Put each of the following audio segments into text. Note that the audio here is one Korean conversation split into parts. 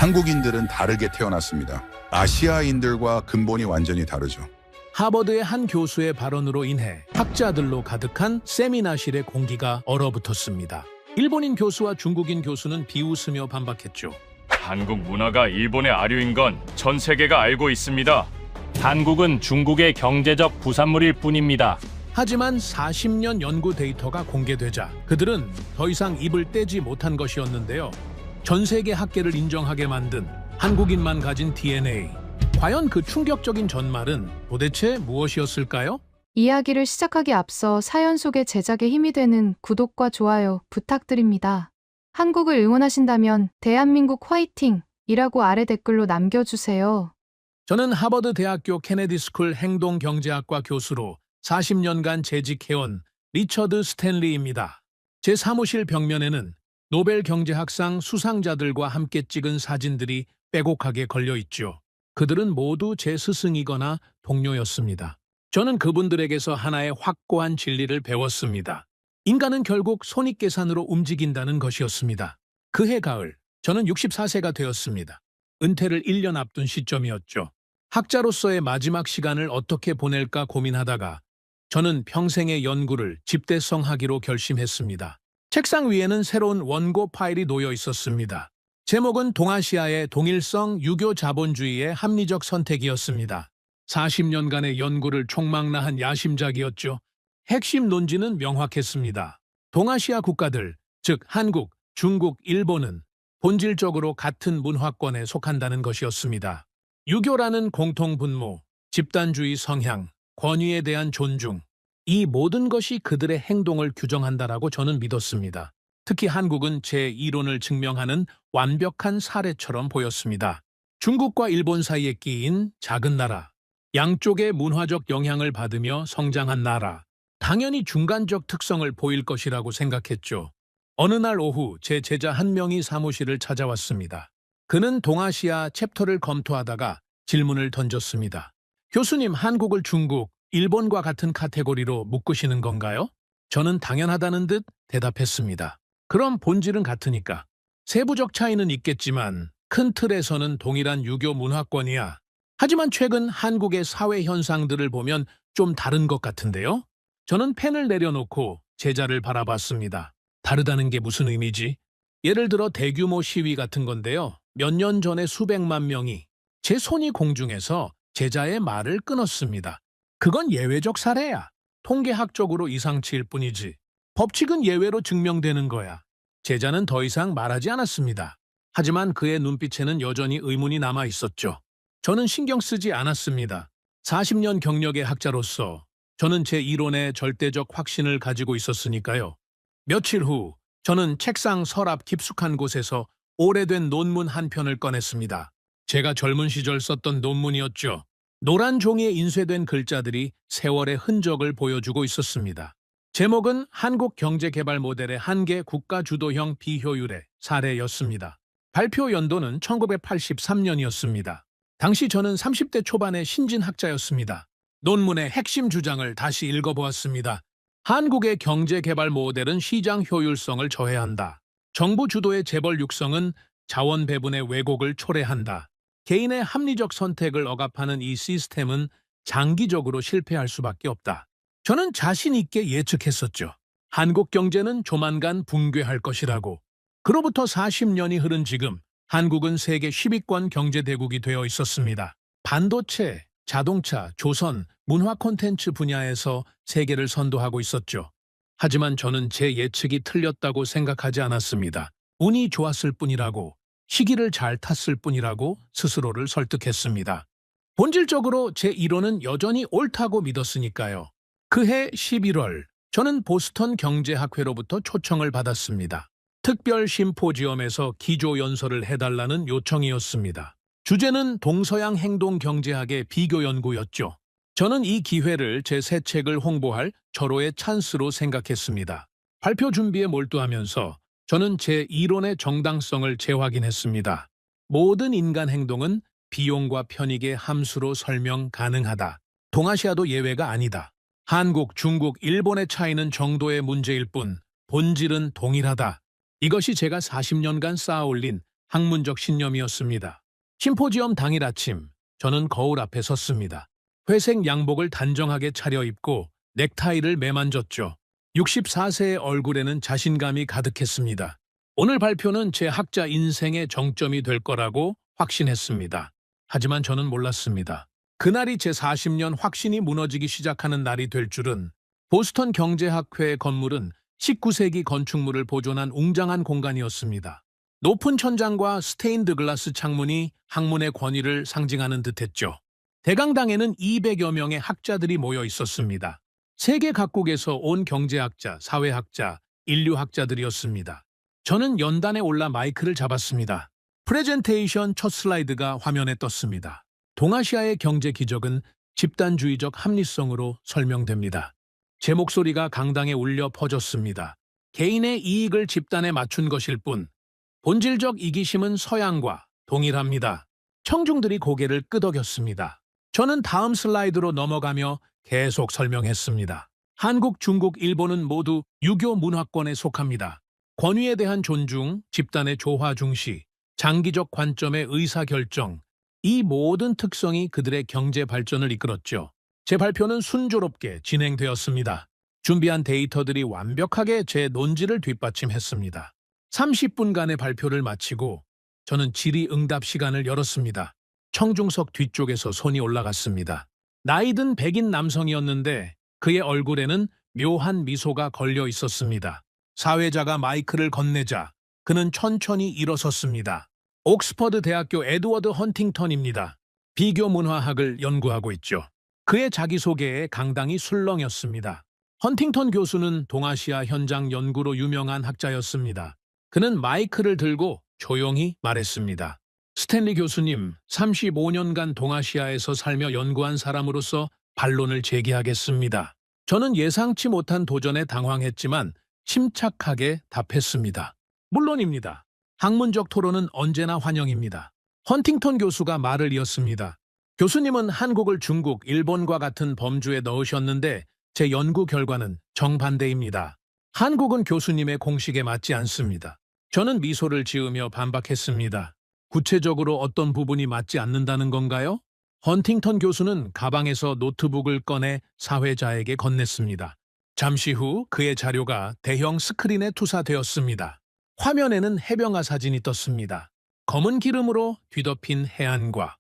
한국인들은 다르게 태어났습니다. 아시아인들과 근본이 완전히 다르죠. 하버드의 한 교수의 발언으로 인해 학자들로 가득한 세미나실의 공기가 얼어붙었습니다. 일본인 교수와 중국인 교수는 비웃으며 반박했죠. 한국 문화가 일본의 아류인 건 전 세계가 알고 있습니다. 한국은 중국의 경제적 부산물일 뿐입니다. 하지만 40년 연구 데이터가 공개되자 그들은 더 이상 입을 떼지 못한 것이었는데요. 전 세계 학계를 인정하게 만든 한국인만 가진 DNA. 과연 그 충격적인 전말은 도대체 무엇이었을까요? 이야기를 시작하기 앞서 사연 속의 제작에 힘이 되는 구독과 좋아요 부탁드립니다. 한국을 응원하신다면 대한민국 화이팅! 이라고 아래 댓글로 남겨주세요. 저는 하버드 대학교 케네디 스쿨 행동경제학과 교수로 40년간 재직해온 리처드 스탠리입니다. 제 사무실 벽면에는 노벨 경제학상 수상자들과 함께 찍은 사진들이 빼곡하게 걸려 있죠. 그들은 모두 제 스승이거나 동료였습니다. 저는 그분들에게서 하나의 확고한 진리를 배웠습니다. 인간은 결국 손익계산으로 움직인다는 것이었습니다. 그해 가을, 저는 64세가 되었습니다. 은퇴를 1년 앞둔 시점이었죠. 학자로서의 마지막 시간을 어떻게 보낼까 고민하다가 저는 평생의 연구를 집대성하기로 결심했습니다. 책상 위에는 새로운 원고 파일이 놓여 있었습니다. 제목은 동아시아의 동일성 유교 자본주의의 합리적 선택이었습니다. 40년간의 연구를 총망라한 야심작이었죠. 핵심 논지는 명확했습니다. 동아시아 국가들, 즉 한국, 중국, 일본은 본질적으로 같은 문화권에 속한다는 것이었습니다. 유교라는 공통분모, 집단주의 성향, 권위에 대한 존중, 이 모든 것이 그들의 행동을 규정한다라고 저는 믿었습니다. 특히 한국은 제 이론을 증명하는 완벽한 사례처럼 보였습니다. 중국과 일본 사이에 끼인 작은 나라, 양쪽의 문화적 영향을 받으며 성장한 나라, 당연히 중간적 특성을 보일 것이라고 생각했죠. 어느 날 오후 제 제자 한 명이 사무실을 찾아왔습니다. 그는 동아시아 챕터를 검토하다가 질문을 던졌습니다. 교수님, 한국을 중국, 일본과 같은 카테고리로 묶으시는 건가요? 저는 당연하다는 듯 대답했습니다. 그럼 본질은 같으니까. 세부적 차이는 있겠지만 큰 틀에서는 동일한 유교 문화권이야. 하지만 최근 한국의 사회 현상들을 보면 좀 다른 것 같은데요? 저는 펜을 내려놓고 제자를 바라봤습니다. 다르다는 게 무슨 의미지? 예를 들어 대규모 시위 같은 건데요. 몇 년 전에 수백만 명이 제 손이 공중에서 제자의 말을 끊었습니다. 그건 예외적 사례야. 통계학적으로 이상치일 뿐이지. 법칙은 예외로 증명되는 거야. 제자는 더 이상 말하지 않았습니다. 하지만 그의 눈빛에는 여전히 의문이 남아 있었죠. 저는 신경 쓰지 않았습니다. 40년 경력의 학자로서 저는 제 이론에 절대적 확신을 가지고 있었으니까요. 며칠 후 저는 책상 서랍 깊숙한 곳에서 오래된 논문 한 편을 꺼냈습니다. 제가 젊은 시절 썼던 논문이었죠. 노란 종이에 인쇄된 글자들이 세월의 흔적을 보여주고 있었습니다. 제목은 한국 경제개발 모델의 한계 국가주도형 비효율의 사례였습니다. 발표 연도는 1983년이었습니다. 당시 저는 30대 초반의 신진학자였습니다. 논문의 핵심 주장을 다시 읽어보았습니다. 한국의 경제개발 모델은 시장 효율성을 저해한다. 정부 주도의 재벌 육성은 자원 배분의 왜곡을 초래한다. 개인의 합리적 선택을 억압하는 이 시스템은 장기적으로 실패할 수밖에 없다. 저는 자신 있게 예측했었죠. 한국 경제는 조만간 붕괴할 것이라고. 그로부터 40년이 흐른 지금 한국은 세계 10위권 경제대국이 되어 있었습니다. 반도체, 자동차, 조선, 문화 콘텐츠 분야에서 세계를 선도하고 있었죠. 하지만 저는 제 예측이 틀렸다고 생각하지 않았습니다. 운이 좋았을 뿐이라고, 시기를 잘 탔을 뿐이라고 스스로를 설득했습니다. 본질적으로 제 이론은 여전히 옳다고 믿었으니까요. 그해 11월, 저는 보스턴 경제학회로부터 초청을 받았습니다. 특별 심포지엄에서 기조연설을 해달라는 요청이었습니다. 주제는 동서양 행동 경제학의 비교 연구였죠. 저는 이 기회를 제 새 책을 홍보할 절호의 찬스로 생각했습니다. 발표 준비에 몰두하면서 저는 제 이론의 정당성을 재확인했습니다. 모든 인간 행동은 비용과 편익의 함수로 설명 가능하다. 동아시아도 예외가 아니다. 한국, 중국, 일본의 차이는 정도의 문제일 뿐 본질은 동일하다. 이것이 제가 40년간 쌓아올린 학문적 신념이었습니다. 심포지엄 당일 아침, 저는 거울 앞에 섰습니다. 회색 양복을 단정하게 차려입고 넥타이를 매만졌죠. 64세의 얼굴에는 자신감이 가득했습니다. 오늘 발표는 제 학자 인생의 정점이 될 거라고 확신했습니다. 하지만 저는 몰랐습니다. 그날이 제 40년 확신이 무너지기 시작하는 날이 될 줄은. 보스턴 경제학회 건물은 19세기 건축물을 보존한 웅장한 공간이었습니다. 높은 천장과 스테인드 글라스 창문이 학문의 권위를 상징하는 듯했죠. 대강당에는 200여 명의 학자들이 모여 있었습니다. 세계 각국에서 온 경제학자, 사회학자, 인류학자들이었습니다. 저는 연단에 올라 마이크를 잡았습니다. 프레젠테이션 첫 슬라이드가 화면에 떴습니다. 동아시아의 경제 기적은 집단주의적 합리성으로 설명됩니다. 제 목소리가 강당에 울려 퍼졌습니다. 개인의 이익을 집단에 맞춘 것일 뿐, 본질적 이기심은 서양과 동일합니다. 청중들이 고개를 끄덕였습니다. 저는 다음 슬라이드로 넘어가며 계속 설명했습니다. 한국, 중국, 일본은 모두 유교 문화권에 속합니다. 권위에 대한 존중, 집단의 조화 중시, 장기적 관점의 의사결정, 이 모든 특성이 그들의 경제 발전을 이끌었죠. 제 발표는 순조롭게 진행되었습니다. 준비한 데이터들이 완벽하게 제 논지를 뒷받침했습니다. 30분간의 발표를 마치고 저는 질의응답 시간을 열었습니다. 청중석 뒤쪽에서 손이 올라갔습니다. 나이든 백인 남성이었는데 그의 얼굴에는 묘한 미소가 걸려 있었습니다. 사회자가 마이크를 건네자 그는 천천히 일어섰습니다. 옥스퍼드 대학교 에드워드 헌팅턴입니다. 비교 문화학을 연구하고 있죠. 그의 자기소개에 강당이 술렁였습니다. 헌팅턴 교수는 동아시아 현장 연구로 유명한 학자였습니다. 그는 마이크를 들고 조용히 말했습니다. 스탠리 교수님, 35년간 동아시아에서 살며 연구한 사람으로서 반론을 제기하겠습니다. 저는 예상치 못한 도전에 당황했지만 침착하게 답했습니다. 물론입니다. 학문적 토론은 언제나 환영입니다. 헌팅턴 교수가 말을 이었습니다. 교수님은 한국을 중국, 일본과 같은 범주에 넣으셨는데 제 연구 결과는 정반대입니다. 한국은 교수님의 공식에 맞지 않습니다. 저는 미소를 지으며 반박했습니다. 구체적으로 어떤 부분이 맞지 않는다는 건가요? 헌팅턴 교수는 가방에서 노트북을 꺼내 사회자에게 건넸습니다. 잠시 후 그의 자료가 대형 스크린에 투사되었습니다. 화면에는 해변가 사진이 떴습니다. 검은 기름으로 뒤덮인 해안과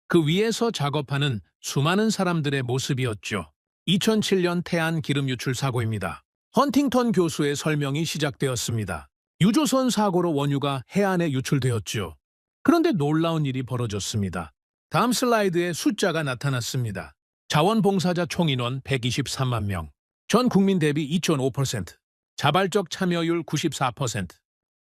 그 위에서 작업하는 수많은 사람들의 모습이었죠. 2007년 태안 기름 유출 사고입니다. 헌팅턴 교수의 설명이 시작되었습니다. 유조선 사고로 원유가 해안에 유출되었죠. 그런데 놀라운 일이 벌어졌습니다. 다음 슬라이드에 숫자가 나타났습니다. 자원봉사자 총인원 123만 명, 전 국민 대비 2.5%, 자발적 참여율 94%,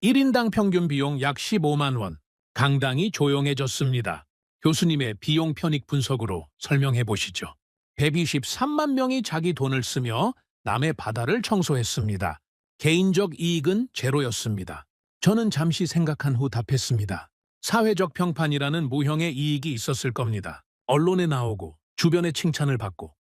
1인당 평균 비용 약 15만 원, 강당이 조용해졌습니다. 교수님의 비용 편익 분석으로 설명해 보시죠. 123만 명이 자기 돈을 쓰며 남의 바다를 청소했습니다. 개인적 이익은 제로였습니다. 저는 잠시 생각한 후 답했습니다. 사회적 평판이라는 무형의 이익이 있었을 겁니다. 언론에 나오고 주변의 칭찬을 받고.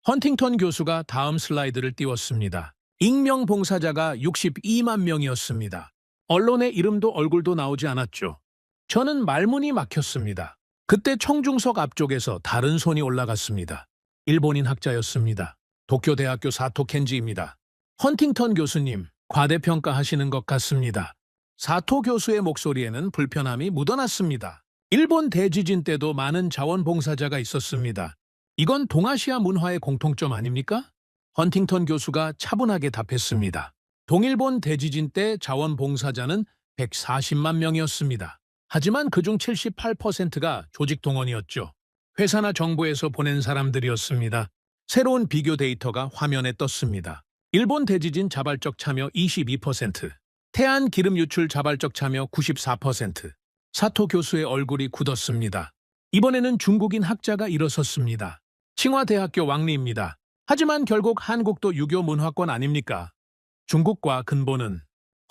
헌팅턴 교수가 다음 슬라이드를 띄웠습니다. 익명 봉사자가 62만 명이었습니다. 언론에 이름도 얼굴도 나오지 않았죠. 저는 말문이 막혔습니다. 그때 청중석 앞쪽에서 다른 손이 올라갔습니다. 일본인 학자였습니다. 도쿄대학교 사토 켄지입니다. 헌팅턴 교수님, 과대평가하시는 것 같습니다. 사토 교수의 목소리에는 불편함이 묻어났습니다. 일본 대지진 때도 많은 자원봉사자가 있었습니다. 이건 동아시아 문화의 공통점 아닙니까? 헌팅턴 교수가 차분하게 답했습니다. 동일본 대지진 때 자원봉사자는 140만 명이었습니다. 하지만 그중 78%가 조직동원이었죠. 회사나 정부에서 보낸 사람들이었습니다. 새로운 비교 데이터가 화면에 떴습니다. 일본 대지진 자발적 참여 22%, 태안 기름 유출 자발적 참여 94%, 사토 교수의 얼굴이 굳었습니다. 이번에는 중국인 학자가 일어섰습니다. 칭화대학교 왕리입니다. 하지만 결국 한국도 유교 문화권 아닙니까? 중국과 근본은.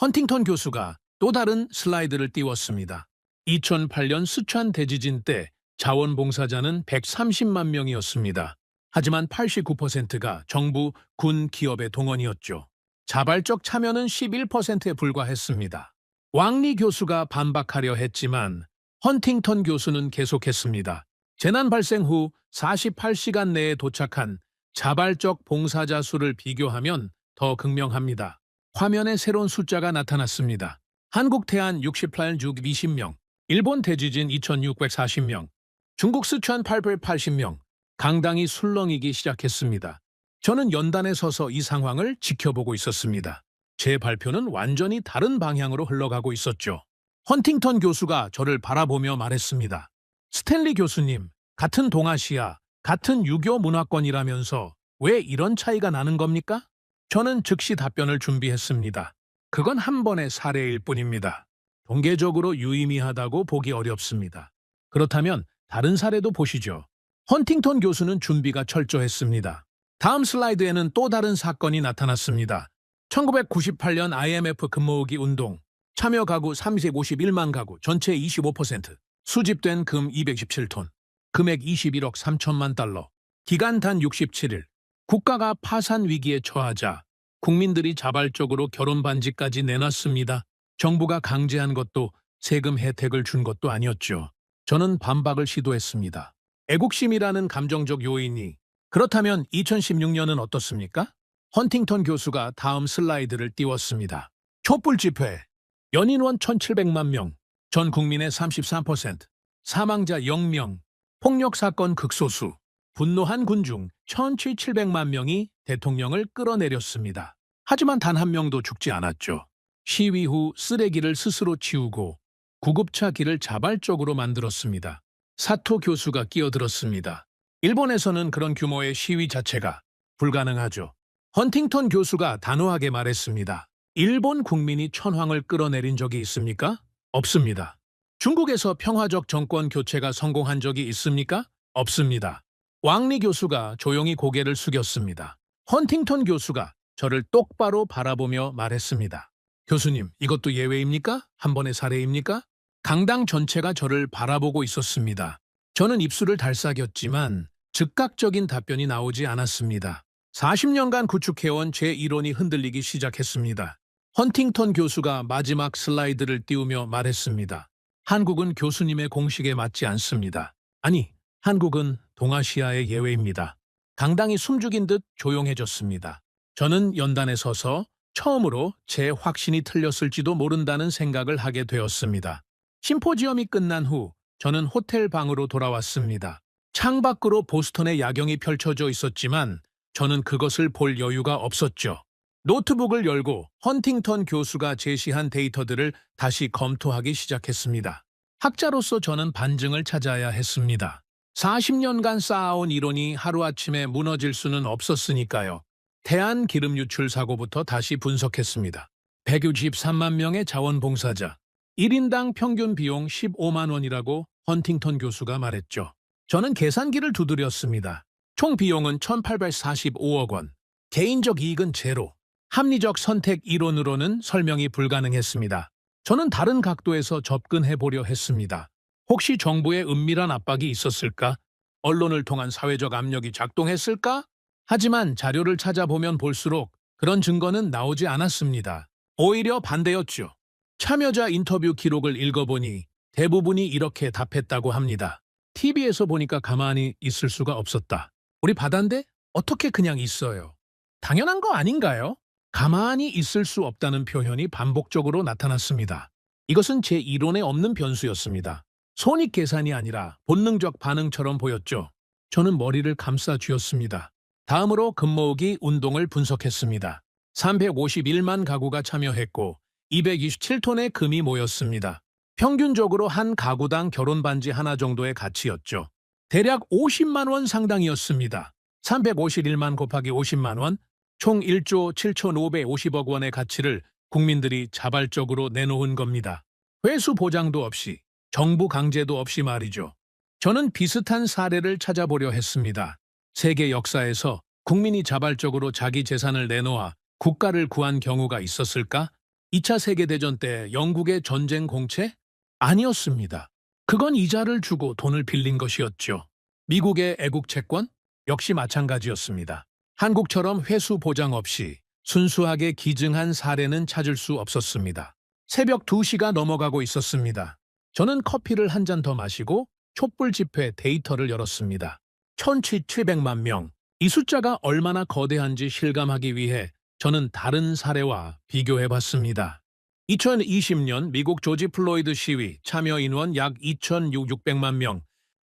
헌팅턴 교수가 또 다른 슬라이드를 띄웠습니다. 2008년 스촨 대지진 때 자원봉사자는 130만 명이었습니다. 하지만 89%가 정부, 군, 기업의 동원이었죠. 자발적 참여는 11%에 불과했습니다. 왕리 교수가 반박하려 했지만 헌팅턴 교수는 계속했습니다. 재난 발생 후 48시간 내에 도착한 자발적 봉사자 수를 비교하면 더 극명합니다. 화면에 새로운 숫자가 나타났습니다. 한국 태안 68, 620명, 일본 대지진 2640명, 중국 스촨 880명, 강당이 술렁이기 시작했습니다. 저는 연단에 서서 이 상황을 지켜보고 있었습니다. 제 발표는 완전히 다른 방향으로 흘러가고 있었죠. 헌팅턴 교수가 저를 바라보며 말했습니다. 스탠리 교수님, 같은 동아시아, 같은 유교 문화권이라면서 왜 이런 차이가 나는 겁니까? 저는 즉시 답변을 준비했습니다. 그건 한 번의 사례일 뿐입니다. 통계적으로 유의미하다고 보기 어렵습니다. 그렇다면 다른 사례도 보시죠. 헌팅턴 교수는 준비가 철저했습니다. 다음 슬라이드에는 또 다른 사건이 나타났습니다. 1998년 IMF 금모으기 운동, 참여 가구 351만 가구, 전체 25%, 수집된 금 217톤, 금액 21억 3천만 달러, 기간 단 67일, 국가가 파산 위기에 처하자 국민들이 자발적으로 결혼 반지까지 내놨습니다. 정부가 강제한 것도 세금 혜택을 준 것도 아니었죠. 저는 반박을 시도했습니다. 애국심이라는 감정적 요인이 그렇다면 2016년은 어떻습니까? 헌팅턴 교수가 다음 슬라이드를 띄웠습니다. 촛불 집회, 연인원 1,700만 명, 전 국민의 33%, 사망자 0명, 폭력 사건 극소수, 분노한 군중 1,700만 명이 대통령을 끌어내렸습니다. 하지만 단 한 명도 죽지 않았죠. 시위 후 쓰레기를 스스로 치우고 구급차 길을 자발적으로 만들었습니다. 사토 교수가 끼어들었습니다. 일본에서는 그런 규모의 시위 자체가 불가능하죠. 헌팅턴 교수가 단호하게 말했습니다. 일본 국민이 천황을 끌어내린 적이 있습니까? 없습니다. 중국에서 평화적 정권 교체가 성공한 적이 있습니까? 없습니다. 왕리 교수가 조용히 고개를 숙였습니다. 헌팅턴 교수가 저를 똑바로 바라보며 말했습니다. 교수님, 이것도 예외입니까? 한 번의 사례입니까? 강당 전체가 저를 바라보고 있었습니다. 저는 입술을 달싹였지만 즉각적인 답변이 나오지 않았습니다. 40년간 구축해온 제 이론이 흔들리기 시작했습니다. 헌팅턴 교수가 마지막 슬라이드를 띄우며 말했습니다. 한국은 교수님의 공식에 맞지 않습니다. 아니, 한국은 동아시아의 예외입니다. 강당이 숨죽인 듯 조용해졌습니다. 저는 연단에 서서 처음으로 제 확신이 틀렸을지도 모른다는 생각을 하게 되었습니다. 심포지엄이 끝난 후 저는 호텔 방으로 돌아왔습니다. 창밖으로 보스턴의 야경이 펼쳐져 있었지만 저는 그것을 볼 여유가 없었죠. 노트북을 열고 헌팅턴 교수가 제시한 데이터들을 다시 검토하기 시작했습니다. 학자로서 저는 반증을 찾아야 했습니다. 40년간 쌓아온 이론이 하루아침에 무너질 수는 없었으니까요. 태안 기름 유출 사고부터 다시 분석했습니다. 163만 명의 자원봉사자, 1인당 평균 비용 15만 원이라고 헌팅턴 교수가 말했죠. 저는 계산기를 두드렸습니다. 총 비용은 1,845억 원, 개인적 이익은 제로, 합리적 선택 이론으로는 설명이 불가능했습니다. 저는 다른 각도에서 접근해 보려 했습니다. 혹시 정부의 은밀한 압박이 있었을까? 언론을 통한 사회적 압력이 작동했을까? 하지만 자료를 찾아보면 볼수록 그런 증거는 나오지 않았습니다. 오히려 반대였죠. 참여자 인터뷰 기록을 읽어보니 대부분이 이렇게 답했다고 합니다. TV에서 보니까 가만히 있을 수가 없었다. 우리 바다인데 어떻게 그냥 있어요? 당연한 거 아닌가요? 가만히 있을 수 없다는 표현이 반복적으로 나타났습니다. 이것은 제 이론에 없는 변수였습니다. 손익 계산이 아니라 본능적 반응처럼 보였죠. 저는 머리를 감싸 쥐었습니다. 다음으로 금모으기 운동을 분석했습니다. 351만 가구가 참여했고 227톤의 금이 모였습니다. 평균적으로 한 가구당 결혼 반지 하나 정도의 가치였죠. 대략 50만 원 상당이었습니다. 351만 곱하기 50만 원, 총 1조 7,550억 원의 가치를 국민들이 자발적으로 내놓은 겁니다. 회수 보장도 없이, 정부 강제도 없이 말이죠. 저는 비슷한 사례를 찾아보려 했습니다. 세계 역사에서 국민이 자발적으로 자기 재산을 내놓아 국가를 구한 경우가 있었을까? 2차 세계대전 때 영국의 전쟁 공채? 아니었습니다. 그건 이자를 주고 돈을 빌린 것이었죠. 미국의 애국 채권? 역시 마찬가지였습니다. 한국처럼 회수 보장 없이 순수하게 기증한 사례는 찾을 수 없었습니다. 새벽 2시가 넘어가고 있었습니다. 저는 커피를 한 잔 더 마시고 촛불 집회 데이터를 열었습니다. 1,700만 명. 이 숫자가 얼마나 거대한지 실감하기 위해 저는 다른 사례와 비교해봤습니다. 2020년 미국 조지 플로이드 시위 참여 인원 약 2,600만 명.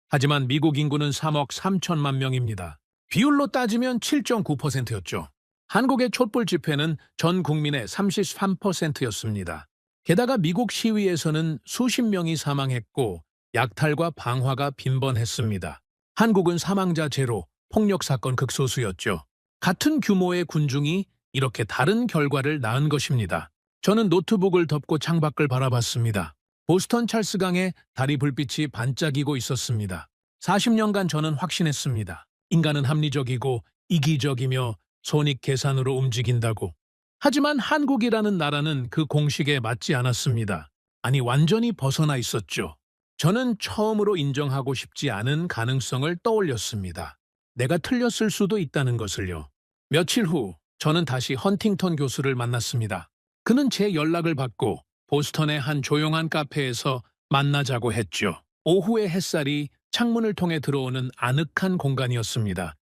하지만 미국 인구는 3억 3천만 명입니다. 비율로 따지면 7.9%였죠. 한국의 촛불 집회는 전 국민의 33%였습니다. 게다가 미국 시위에서는 수십 명이 사망했고 약탈과 방화가 빈번했습니다. 한국은 사망자 제로, 폭력 사건 극소수였죠. 같은 규모의 군중이 이렇게 다른 결과를 낳은 것입니다. 저는 노트북을 덮고 창밖을 바라봤습니다. 보스턴 찰스강에 다리 불빛이 반짝이고 있었습니다. 40년간 저는 확신했습니다. 인간은 합리적이고 이기적이며 손익 계산으로 움직인다고. 하지만 한국이라는 나라는 그 공식에 맞지 않았습니다. 아니, 완전히 벗어나 있었죠. 저는 처음으로 인정하고 싶지 않은 가능성을 떠올렸습니다. 내가 틀렸을 수도 있다는 것을요. 며칠 후 저는 다시 헌팅턴 교수를 만났습니다. 그는 제 연락을 받고 보스턴의 한 조용한 카페에서 만나자고 했죠. 오후의 햇살이 창문을 통해 들어오는 아늑한 공간이었습니다.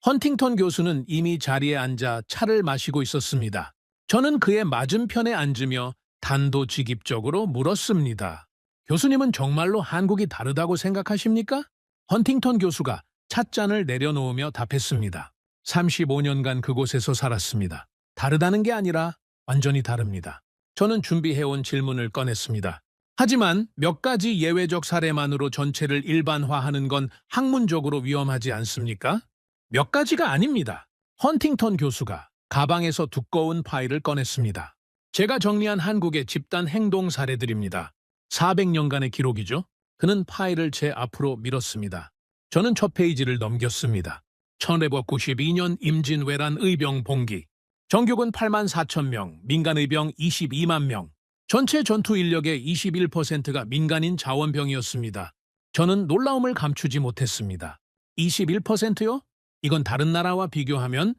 헌팅턴 교수는 이미 자리에 앉아 차를 마시고 있었습니다. 저는 그의 맞은편에 앉으며 단도직입적으로 물었습니다. 교수님은 정말로 한국이 다르다고 생각하십니까? 헌팅턴 교수가 찻잔을 내려놓으며 답했습니다. 35년간 그곳에서 살았습니다. 다르다는 게 아니라 완전히 다릅니다. 저는 준비해온 질문을 꺼냈습니다. 하지만 몇 가지 예외적 사례만으로 전체를 일반화하는 건 학문적으로 위험하지 않습니까? 몇 가지가 아닙니다. 헌팅턴 교수가 가방에서 두꺼운 파일을 꺼냈습니다. 제가 정리한 한국의 집단 행동 사례들입니다. 400년간의 기록이죠. 그는 파일을 제 앞으로 밀었습니다. 저는 첫 페이지를 넘겼습니다. 1992년 임진왜란 의병 봉기. 정규군 8만 4천 명, 민간 의병 22만 명. 전체 전투 인력의 21%가 민간인 자원병이었습니다. 저는 놀라움을 감추지 못했습니다. 21%요? 이건 다른 나라와 비교하면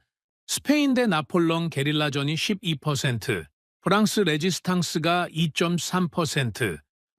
스페인 대 나폴롱 게릴라전이 12%, 프랑스 레지스탕스가 2.3%,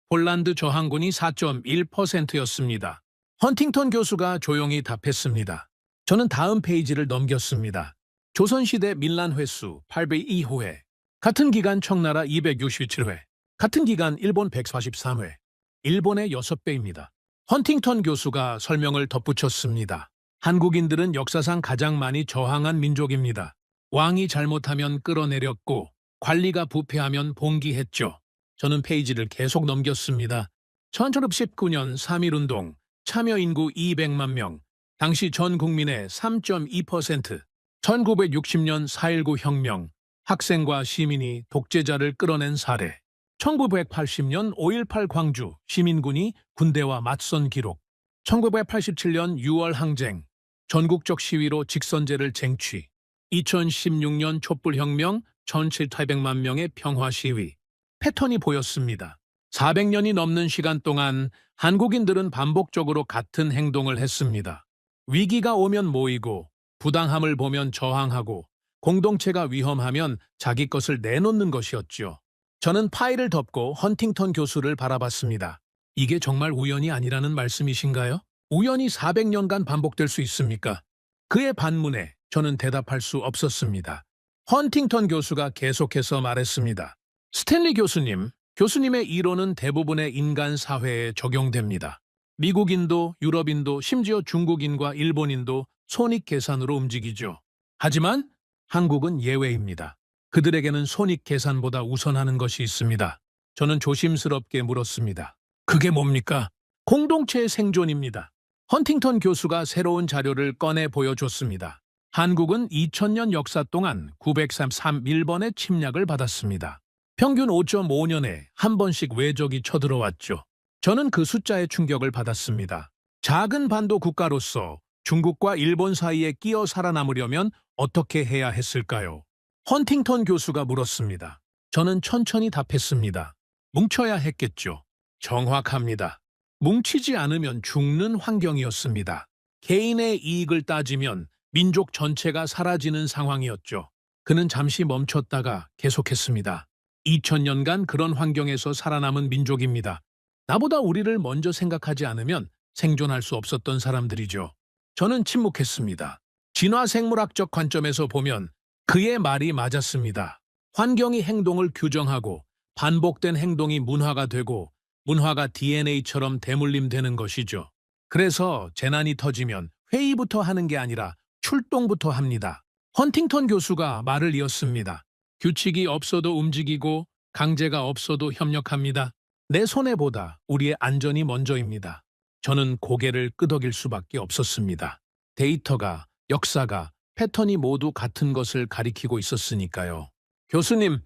폴란드 저항군이 4.1%였습니다. 헌팅턴 교수가 조용히 답했습니다. 저는 다음 페이지를 넘겼습니다. 조선시대 밀란 횟수 802회, 같은 기간 청나라 267회, 같은 기간 일본 143회, 일본의 6배입니다. 헌팅턴 교수가 설명을 덧붙였습니다. 한국인들은 역사상 가장 많이 저항한 민족입니다. 왕이 잘못하면 끌어내렸고 관리가 부패하면 봉기했죠. 저는 페이지를 계속 넘겼습니다. 1919년 3.1운동, 참여 인구 200만 명, 당시 전 국민의 3.2%, 1960년 4.19 혁명, 학생과 시민이 독재자를 끌어낸 사례, 1980년 5.18 광주 시민군이 군대와 맞선 기록, 1987년 6월 항쟁, 전국적 시위로 직선제를 쟁취, 2016년 촛불혁명 1,700만 명의 평화 시위. 패턴이 보였습니다. 400년이 넘는 시간 동안 한국인들은 반복적으로 같은 행동을 했습니다. 위기가 오면 모이고, 부당함을 보면 저항하고, 공동체가 위험하면 자기 것을 내놓는 것이었죠. 저는 파일을 덮고 헌팅턴 교수를 바라봤습니다. 이게 정말 우연이 아니라는 말씀이신가요? 우연히 400년간 반복될 수 있습니까? 그의 반문에 저는 대답할 수 없었습니다. 헌팅턴 교수가 계속해서 말했습니다. 스탠리 교수님, 교수님의 이론은 대부분의 인간 사회에 적용됩니다. 미국인도, 유럽인도, 심지어 중국인과 일본인도 손익 계산으로 움직이죠. 하지만 한국은 예외입니다. 그들에게는 손익 계산보다 우선하는 것이 있습니다. 저는 조심스럽게 물었습니다. 그게 뭡니까? 공동체의 생존입니다. 헌팅턴 교수가 새로운 자료를 꺼내 보여줬습니다. 한국은 2000년 역사 동안 933번의 침략을 받았습니다. 평균 5.5년에 한 번씩 외적이 쳐들어왔죠. 저는 그 숫자에 충격을 받았습니다. 작은 반도 국가로서 중국과 일본 사이에 끼어 살아남으려면 어떻게 해야 했을까요? 헌팅턴 교수가 물었습니다. 저는 천천히 답했습니다. 뭉쳐야 했겠죠. 정확합니다. 뭉치지 않으면 죽는 환경이었습니다. 개인의 이익을 따지면 민족 전체가 사라지는 상황이었죠. 그는 잠시 멈췄다가 계속했습니다. 2000년간 그런 환경에서 살아남은 민족입니다. 나보다 우리를 먼저 생각하지 않으면 생존할 수 없었던 사람들이죠. 저는 침묵했습니다. 진화 생물학적 관점에서 보면 그의 말이 맞았습니다. 환경이 행동을 규정하고 반복된 행동이 문화가 되고 문화가 DNA처럼 대물림되는 것이죠. 그래서 재난이 터지면 회의부터 하는 게 아니라 출동부터 합니다. 헌팅턴 교수가 말을 이었습니다. 규칙이 없어도 움직이고 강제가 없어도 협력합니다. 내 손해보다 우리의 안전이 먼저입니다. 저는 고개를 끄덕일 수밖에 없었습니다. 데이터가, 역사가, 패턴이 모두 같은 것을 가리키고 있었으니까요. 교수님,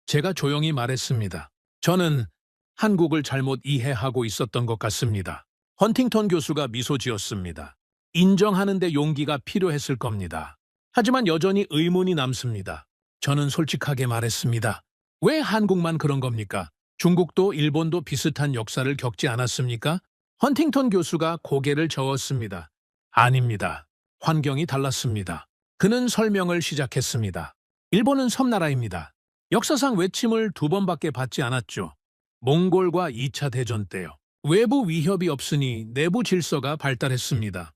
제가 조용히 말했습니다. 저는 한국을 잘못 이해하고 있었던 것 같습니다. 헌팅턴 교수가 미소 지었습니다. 인정하는 데 용기가 필요했을 겁니다. 하지만 여전히 의문이 남습니다. 저는 솔직하게 말했습니다. 왜 한국만 그런 겁니까? 중국도 일본도 비슷한 역사를 겪지 않았습니까? 헌팅턴 교수가 고개를 저었습니다. 아닙니다. 환경이 달랐습니다. 그는 설명을 시작했습니다. 일본은 섬나라입니다. 역사상 외침을 2번밖에 받지 않았죠. 몽골과 2차 대전 때요. 외부 위협이 없으니 내부 질서가 발달했습니다.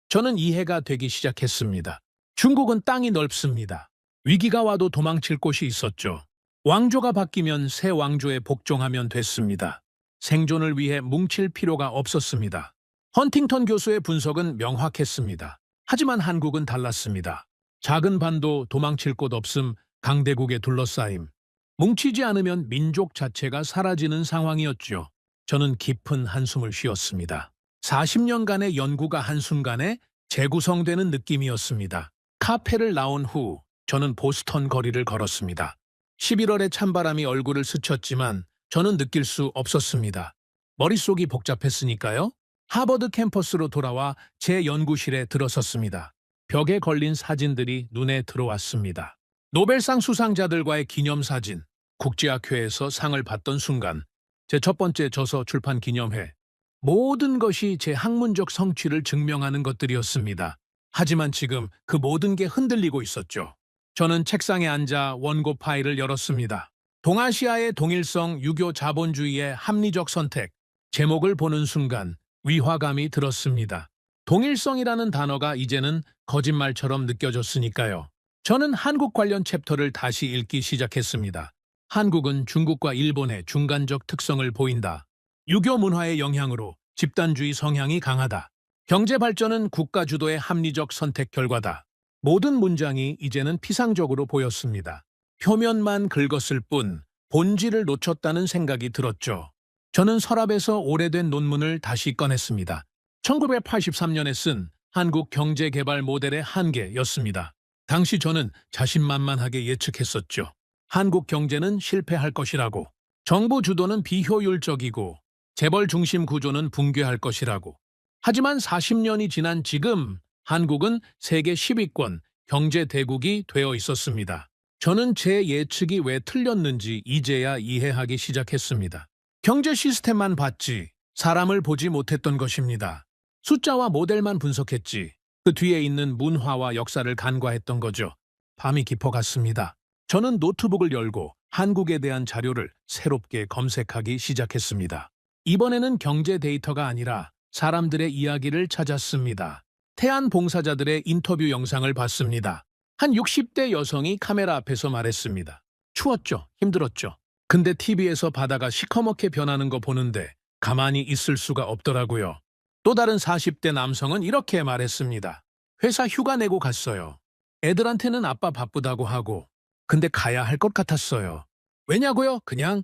저는 이해가 되기 시작했습니다. 중국은 땅이 넓습니다. 위기가 와도 도망칠 곳이 있었죠. 왕조가 바뀌면 새 왕조에 복종하면 됐습니다. 생존을 위해 뭉칠 필요가 없었습니다. 헌팅턴 교수의 분석은 명확했습니다. 하지만 한국은 달랐습니다. 작은 반도 도망칠 곳 없음, 강대국에 둘러싸임. 뭉치지 않으면 민족 자체가 사라지는 상황이었죠. 저는 깊은 한숨을 쉬었습니다. 40년간의 연구가 한순간에 재구성되는 느낌이었습니다. 카페를 나온 후 저는 보스턴 거리를 걸었습니다. 11월의 찬바람이 얼굴을 스쳤지만 저는 느낄 수 없었습니다. 머릿속이 복잡했으니까요. 하버드 캠퍼스로 돌아와 제 연구실에 들어섰습니다. 벽에 걸린 사진들이 눈에 들어왔습니다. 노벨상 수상자들과의 기념사진, 국제학회에서 상을 받던 순간, 제 첫 번째 저서 출판 기념회, 모든 것이 제 학문적 성취를 증명하는 것들이었습니다. 하지만 지금 그 모든 게 흔들리고 있었죠. 저는 책상에 앉아 원고 파일을 열었습니다. 동아시아의 동일성, 유교 자본주의의 합리적 선택. 제목을 보는 순간 위화감이 들었습니다. 동일성이라는 단어가 이제는 거짓말처럼 느껴졌으니까요. 저는 한국 관련 챕터를 다시 읽기 시작했습니다. 한국은 중국과 일본의 중간적 특성을 보인다. 유교 문화의 영향으로 집단주의 성향이 강하다. 경제 발전은 국가 주도의 합리적 선택 결과다. 모든 문장이 이제는 피상적으로 보였습니다. 표면만 긁었을 뿐 본질을 놓쳤다는 생각이 들었죠. 저는 서랍에서 오래된 논문을 다시 꺼냈습니다. 1983년에 쓴 한국 경제개발 모델의 한계였습니다. 당시 저는 자신만만하게 예측했었죠. 한국 경제는 실패할 것이라고, 정부 주도는 비효율적이고 재벌 중심 구조는 붕괴할 것이라고. 하지만 40년이 지난 지금 한국은 세계 10위권 경제 대국이 되어 있었습니다. 저는 제 예측이 왜 틀렸는지 이제야 이해하기 시작했습니다. 경제 시스템만 봤지 사람을 보지 못했던 것입니다. 숫자와 모델만 분석했지 그 뒤에 있는 문화와 역사를 간과했던 거죠. 밤이 깊어갔습니다. 저는 노트북을 열고 한국에 대한 자료를 새롭게 검색하기 시작했습니다. 이번에는 경제 데이터가 아니라 사람들의 이야기를 찾았습니다. 태안 봉사자들의 인터뷰 영상을 봤습니다. 한 60대 여성이 카메라 앞에서 말했습니다. 추웠죠. 힘들었죠. 근데 TV에서 바다가 시커멓게 변하는 거 보는데 가만히 있을 수가 없더라고요. 또 다른 40대 남성은 이렇게 말했습니다. 회사 휴가 내고 갔어요. 애들한테는 아빠 바쁘다고 하고 근데 가야 할 것 같았어요. 왜냐고요? 그냥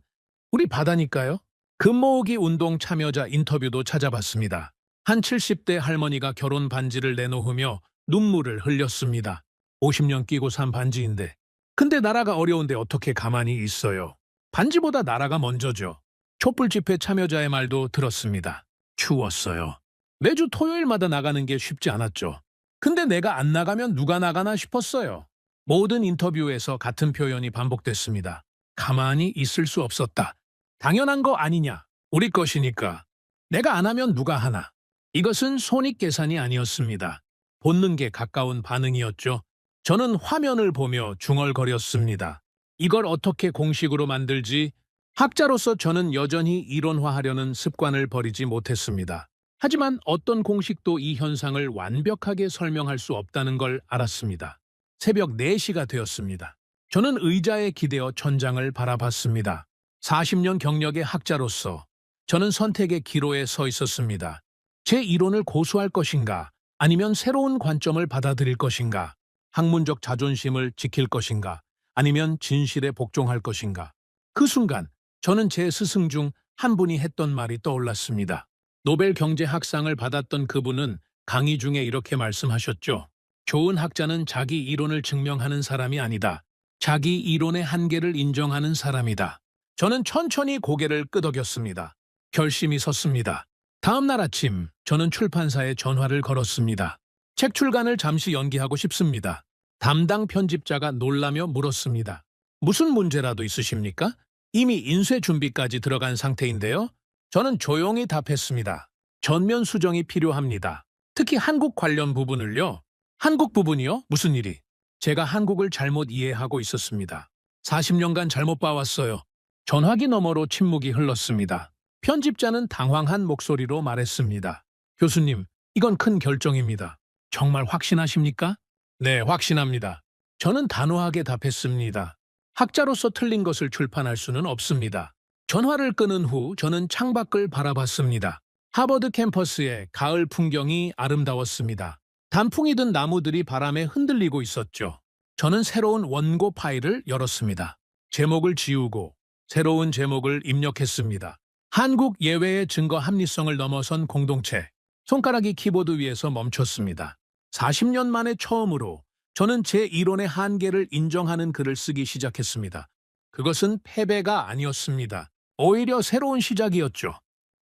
우리 바다니까요. 금모으기 운동 참여자 인터뷰도 찾아봤습니다. 한 70대 할머니가 결혼 반지를 내놓으며 눈물을 흘렸습니다. 50년 끼고 산 반지인데. 근데 나라가 어려운데 어떻게 가만히 있어요. 반지보다 나라가 먼저죠. 촛불 집회 참여자의 말도 들었습니다. 추웠어요. 매주 토요일마다 나가는 게 쉽지 않았죠. 근데 내가 안 나가면 누가 나가나 싶었어요. 모든 인터뷰에서 같은 표현이 반복됐습니다. 가만히 있을 수 없었다. 당연한 거 아니냐. 우리 것이니까. 내가 안 하면 누가 하나. 이것은 손익계산이 아니었습니다. 본능에 가까운 반응이었죠. 저는 화면을 보며 중얼거렸습니다. 이걸 어떻게 공식으로 만들지? 학자로서 저는 여전히 이론화하려는 습관을 버리지 못했습니다. 하지만 어떤 공식도 이 현상을 완벽하게 설명할 수 없다는 걸 알았습니다. 새벽 4시가 되었습니다. 저는 의자에 기대어 천장을 바라봤습니다. 40년 경력의 학자로서 저는 선택의 기로에 서 있었습니다. 제 이론을 고수할 것인가, 아니면 새로운 관점을 받아들일 것인가, 학문적 자존심을 지킬 것인가, 아니면 진실에 복종할 것인가. 그 순간 저는 제 스승 중 한 분이 했던 말이 떠올랐습니다. 노벨 경제학상을 받았던 그분은 강의 중에 이렇게 말씀하셨죠. 좋은 학자는 자기 이론을 증명하는 사람이 아니다. 자기 이론의 한계를 인정하는 사람이다. 저는 천천히 고개를 끄덕였습니다. 결심이 섰습니다. 다음 날 아침 저는 출판사에 전화를 걸었습니다. 책 출간을 잠시 연기하고 싶습니다. 담당 편집자가 놀라며 물었습니다. 무슨 문제라도 있으십니까? 이미 인쇄 준비까지 들어간 상태인데요. 저는 조용히 답했습니다. 전면 수정이 필요합니다. 특히 한국 관련 부분을요. 한국 부분이요? 무슨 일이? 제가 한국을 잘못 이해하고 있었습니다. 40년간 잘못 봐왔어요. 전화기 너머로 침묵이 흘렀습니다. 편집자는 당황한 목소리로 말했습니다. 교수님, 이건 큰 결정입니다. 정말 확신하십니까? 네, 확신합니다. 저는 단호하게 답했습니다. 학자로서 틀린 것을 출판할 수는 없습니다. 전화를 끊은 후 저는 창밖을 바라봤습니다. 하버드 캠퍼스의 가을 풍경이 아름다웠습니다. 단풍이 든 나무들이 바람에 흔들리고 있었죠. 저는 새로운 원고 파일을 열었습니다. 제목을 지우고 새로운 제목을 입력했습니다. 한국 예외의 증거 합리성을 넘어선 공동체. 손가락이 키보드 위에서 멈췄습니다. 40년 만에 처음으로 저는 제 이론의 한계를 인정하는 글을 쓰기 시작했습니다. 그것은 패배가 아니었습니다. 오히려 새로운 시작이었죠.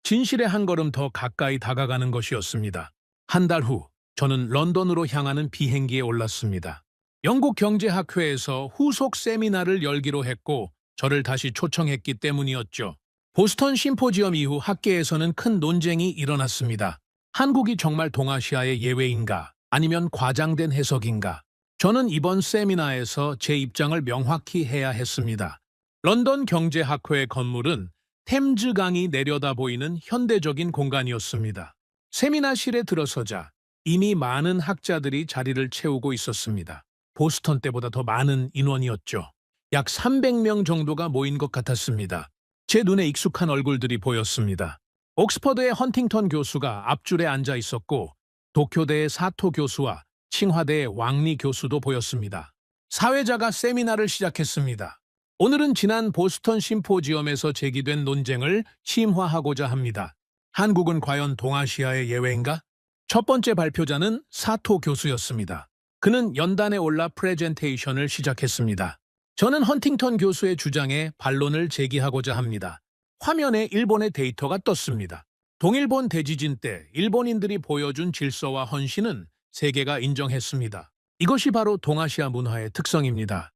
진실의 한 걸음 더 가까이 다가가는 것이었습니다. 한 달 후, 저는 런던으로 향하는 비행기에 올랐습니다. 영국 경제학회에서 후속 세미나를 열기로 했고, 저를 다시 초청했기 때문이었죠. 보스턴 심포지엄 이후 학계에서는 큰 논쟁이 일어났습니다. 한국이 정말 동아시아의 예외인가, 아니면 과장된 해석인가? 저는 이번 세미나에서 제 입장을 명확히 해야 했습니다. 런던 경제학회 건물은 템즈강이 내려다 보이는 현대적인 공간이었습니다. 세미나실에 들어서자 이미 많은 학자들이 자리를 채우고 있었습니다. 보스턴 때보다 더 많은 인원이었죠. 약 300명 정도가 모인 것 같았습니다. 제 눈에 익숙한 얼굴들이 보였습니다. 옥스퍼드의 헌팅턴 교수가 앞줄에 앉아 있었고, 도쿄대의 사토 교수와 칭화대의 왕리 교수도 보였습니다. 사회자가 세미나를 시작했습니다. 오늘은 지난 보스턴 심포지엄에서 제기된 논쟁을 심화하고자 합니다. 한국은 과연 동아시아의 예외인가? 첫 번째 발표자는 사토 교수였습니다. 그는 연단에 올라 프레젠테이션을 시작했습니다. 저는 헌팅턴 교수의 주장에 반론을 제기하고자 합니다. 화면에 일본의 데이터가 떴습니다. 동일본 대지진 때 일본인들이 보여준 질서와 헌신은 세계가 인정했습니다. 이것이 바로 동아시아 문화의 특성입니다.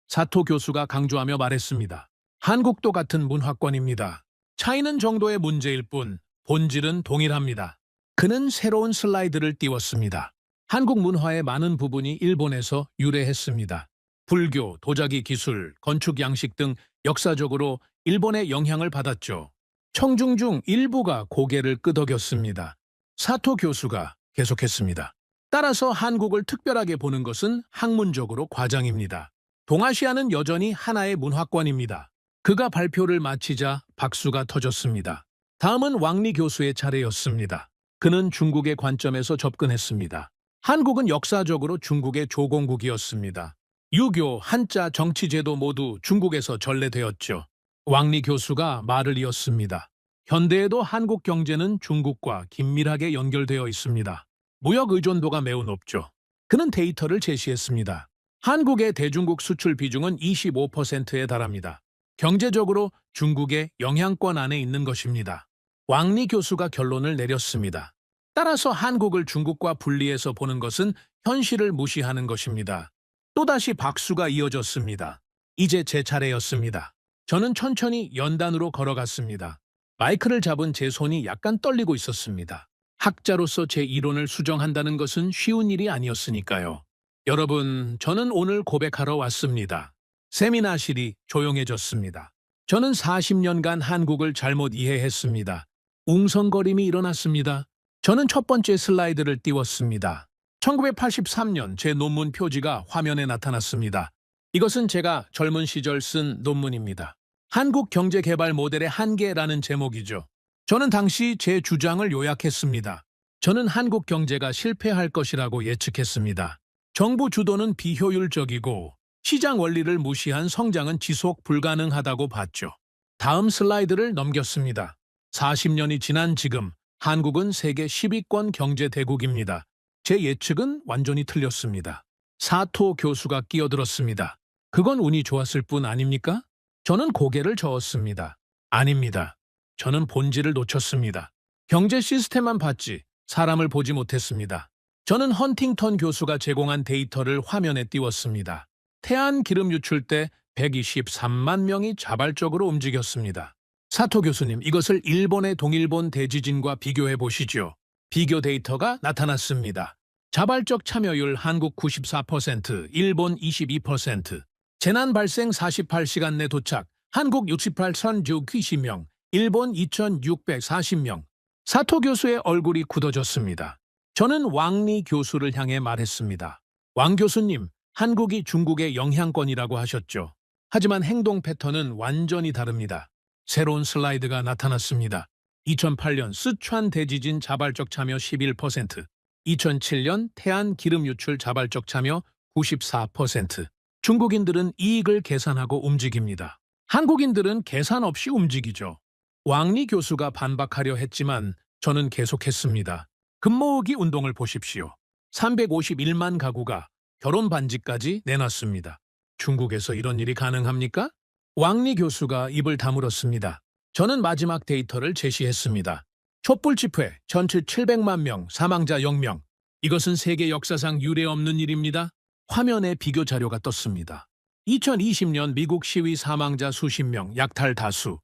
사토 교수가 강조하며 말했습니다. 한국도 같은 문화권입니다. 차이는 정도의 문제일 뿐 본질은 동일합니다. 그는 새로운 슬라이드를 띄웠습니다. 한국 문화의 많은 부분이 일본에서 유래했습니다. 불교, 도자기 기술, 건축 양식 등 역사적으로 일본의 영향을 받았죠. 청중 중 일부가 고개를 끄덕였습니다. 사토 교수가 계속했습니다. 따라서 한국을 특별하게 보는 것은 학문적으로 과장입니다. 동아시아는 여전히 하나의 문화권입니다. 그가 발표를 마치자 박수가 터졌습니다. 다음은 왕리 교수의 차례였습니다. 그는 중국의 관점에서 접근했습니다. 한국은 역사적으로 중국의 조공국이었습니다. 유교, 한자, 정치제도 모두 중국에서 전래되었죠. 왕리 교수가 말을 이었습니다. 현대에도 한국 경제는 중국과 긴밀하게 연결되어 있습니다. 무역 의존도가 매우 높죠. 그는 데이터를 제시했습니다. 한국의 대중국 수출 비중은 25%에 달합니다. 경제적으로 중국의 영향권 안에 있는 것입니다. 왕리 교수가 결론을 내렸습니다. 따라서 한국을 중국과 분리해서 보는 것은 현실을 무시하는 것입니다. 또다시 박수가 이어졌습니다. 이제 제 차례였습니다. 저는 천천히 연단으로 걸어갔습니다. 마이크를 잡은 제 손이 약간 떨리고 있었습니다. 학자로서 제 이론을 수정한다는 것은 쉬운 일이 아니었으니까요. 여러분, 저는 오늘 고백하러 왔습니다. 세미나실이 조용해졌습니다. 저는 40년간 한국을 잘못 이해했습니다. 웅성거림이 일어났습니다. 저는 첫 번째 슬라이드를 띄웠습니다. 1983년 제 논문 표지가 화면에 나타났습니다. 이것은 제가 젊은 시절 쓴 논문입니다. 한국 경제개발 모델의 한계라는 제목이죠. 저는 당시 제 주장을 요약했습니다. 저는 한국 경제가 실패할 것이라고 예측했습니다. 정부 주도는 비효율적이고 시장 원리를 무시한 성장은 지속 불가능하다고 봤죠. 다음 슬라이드를 넘겼습니다. 40년이 지난 지금 한국은 세계 10위권 경제 대국입니다. 제 예측은 완전히 틀렸습니다. 사토 교수가 끼어들었습니다. 그건 운이 좋았을 뿐 아닙니까? 저는 고개를 저었습니다. 아닙니다. 저는 본질을 놓쳤습니다. 경제 시스템만 봤지 사람을 보지 못했습니다. 저는 헌팅턴 교수가 제공한 데이터를 화면에 띄웠습니다. 태안 기름 유출 때 123만 명이 자발적으로 움직였습니다. 사토 교수님, 이것을 일본의 동일본 대지진과 비교해 보시죠. 비교 데이터가 나타났습니다. 자발적 참여율 한국 94%, 일본 22%, 재난 발생 48시간 내 도착, 한국 68,690명, 일본 2,640명. 사토 교수의 얼굴이 굳어졌습니다. 저는 왕리 교수를 향해 말했습니다. 왕 교수님, 한국이 중국의 영향권이라고 하셨죠. 하지만 행동 패턴은 완전히 다릅니다. 새로운 슬라이드가 나타났습니다. 2008년 쓰촨 대지진 자발적 참여 11%, 2007년 태안 기름 유출 자발적 참여 94%. 중국인들은 이익을 계산하고 움직입니다. 한국인들은 계산 없이 움직이죠. 왕리 교수가 반박하려 했지만 저는 계속했습니다. 금모으기 운동을 보십시오. 351만 가구가 결혼 반지까지 내놨습니다. 중국에서 이런 일이 가능합니까? 왕리 교수가 입을 다물었습니다. 저는 마지막 데이터를 제시했습니다. 촛불 집회 전체 700만 명, 사망자 0명. 이것은 세계 역사상 유례없는 일입니다. 화면에 비교 자료가 떴습니다. 2020년 미국 시위 사망자 수십 명, 약탈 다수.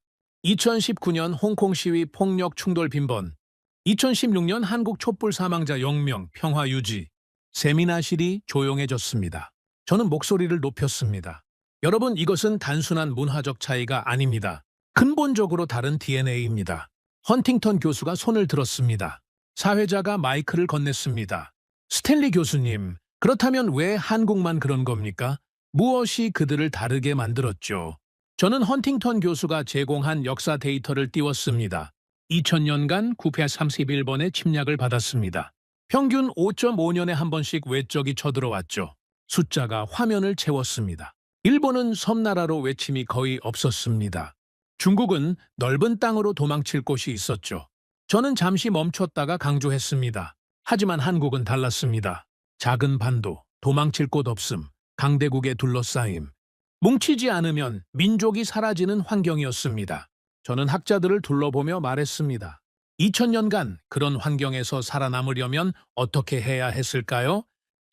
2019년 홍콩 시위 폭력 충돌 빈번. 2016년 한국 촛불 사망자 0명, 평화 유지. 세미나실이 조용해졌습니다. 저는 목소리를 높였습니다. 여러분, 이것은 단순한 문화적 차이가 아닙니다. 근본적으로 다른 DNA입니다. 헌팅턴 교수가 손을 들었습니다. 사회자가 마이크를 건넸습니다. 스탠리 교수님, 그렇다면 왜 한국만 그런 겁니까? 무엇이 그들을 다르게 만들었죠? 저는 헌팅턴 교수가 제공한 역사 데이터를 띄웠습니다. 2000년간 931번의 침략을 받았습니다. 평균 5.5년에 한 번씩 외적이 쳐들어왔죠. 숫자가 화면을 채웠습니다. 일본은 섬나라로 외침이 거의 없었습니다. 중국은 넓은 땅으로 도망칠 곳이 있었죠. 저는 잠시 멈췄다가 강조했습니다. 하지만 한국은 달랐습니다. 작은 반도, 도망칠 곳 없음, 강대국에 둘러싸임. 뭉치지 않으면 민족이 사라지는 환경이었습니다. 저는 학자들을 둘러보며 말했습니다. 2000년간 그런 환경에서 살아남으려면 어떻게 해야 했을까요?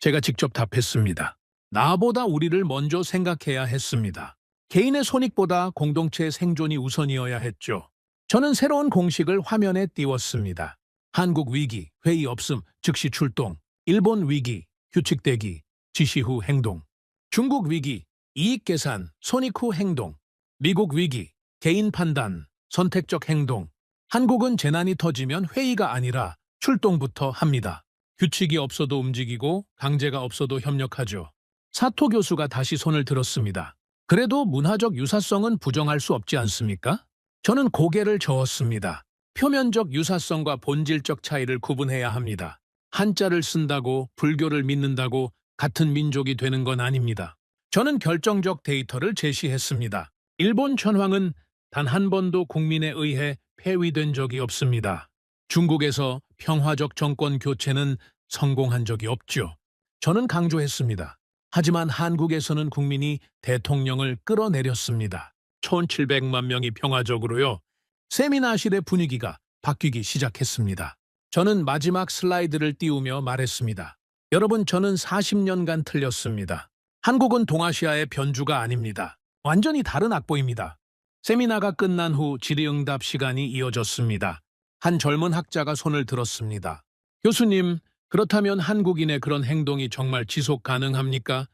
제가 직접 답했습니다. 나보다 우리를 먼저 생각해야 했습니다. 개인의 손익보다 공동체의 생존이 우선이어야 했죠. 저는 새로운 공식을 화면에 띄웠습니다. 한국 위기, 회의 없음, 즉시 출동. 일본 위기, 규칙대기, 지시 후 행동. 중국 위기, 이익 계산, 손익 후 행동. 미국 위기, 개인 판단, 선택적 행동. 한국은 재난이 터지면 회의가 아니라 출동부터 합니다. 규칙이 없어도 움직이고 강제가 없어도 협력하죠. 사토 교수가 다시 손을 들었습니다. 그래도 문화적 유사성은 부정할 수 없지 않습니까? 저는 고개를 저었습니다. 표면적 유사성과 본질적 차이를 구분해야 합니다. 한자를 쓴다고 불교를 믿는다고 같은 민족이 되는 건 아닙니다. 저는 결정적 데이터를 제시했습니다. 일본 천황은 단 한 번도 국민에 의해 폐위된 적이 없습니다. 중국에서 평화적 정권 교체는 성공한 적이 없죠. 저는 강조했습니다. 하지만 한국에서는 국민이 대통령을 끌어내렸습니다. 1700만 명이 평화적으로요. 세미나실의 분위기가 바뀌기 시작했습니다. 저는 마지막 슬라이드를 띄우며 말했습니다. 여러분, 저는 40년간 틀렸습니다. 한국은 동아시아의 변주가 아닙니다. 완전히 다른 악보입니다. 세미나가 끝난 후 질의응답 시간이 이어졌습니다. 한 젊은 학자가 손을 들었습니다. 교수님, 그렇다면 한국인의 그런 행동이 정말 지속 가능합니까?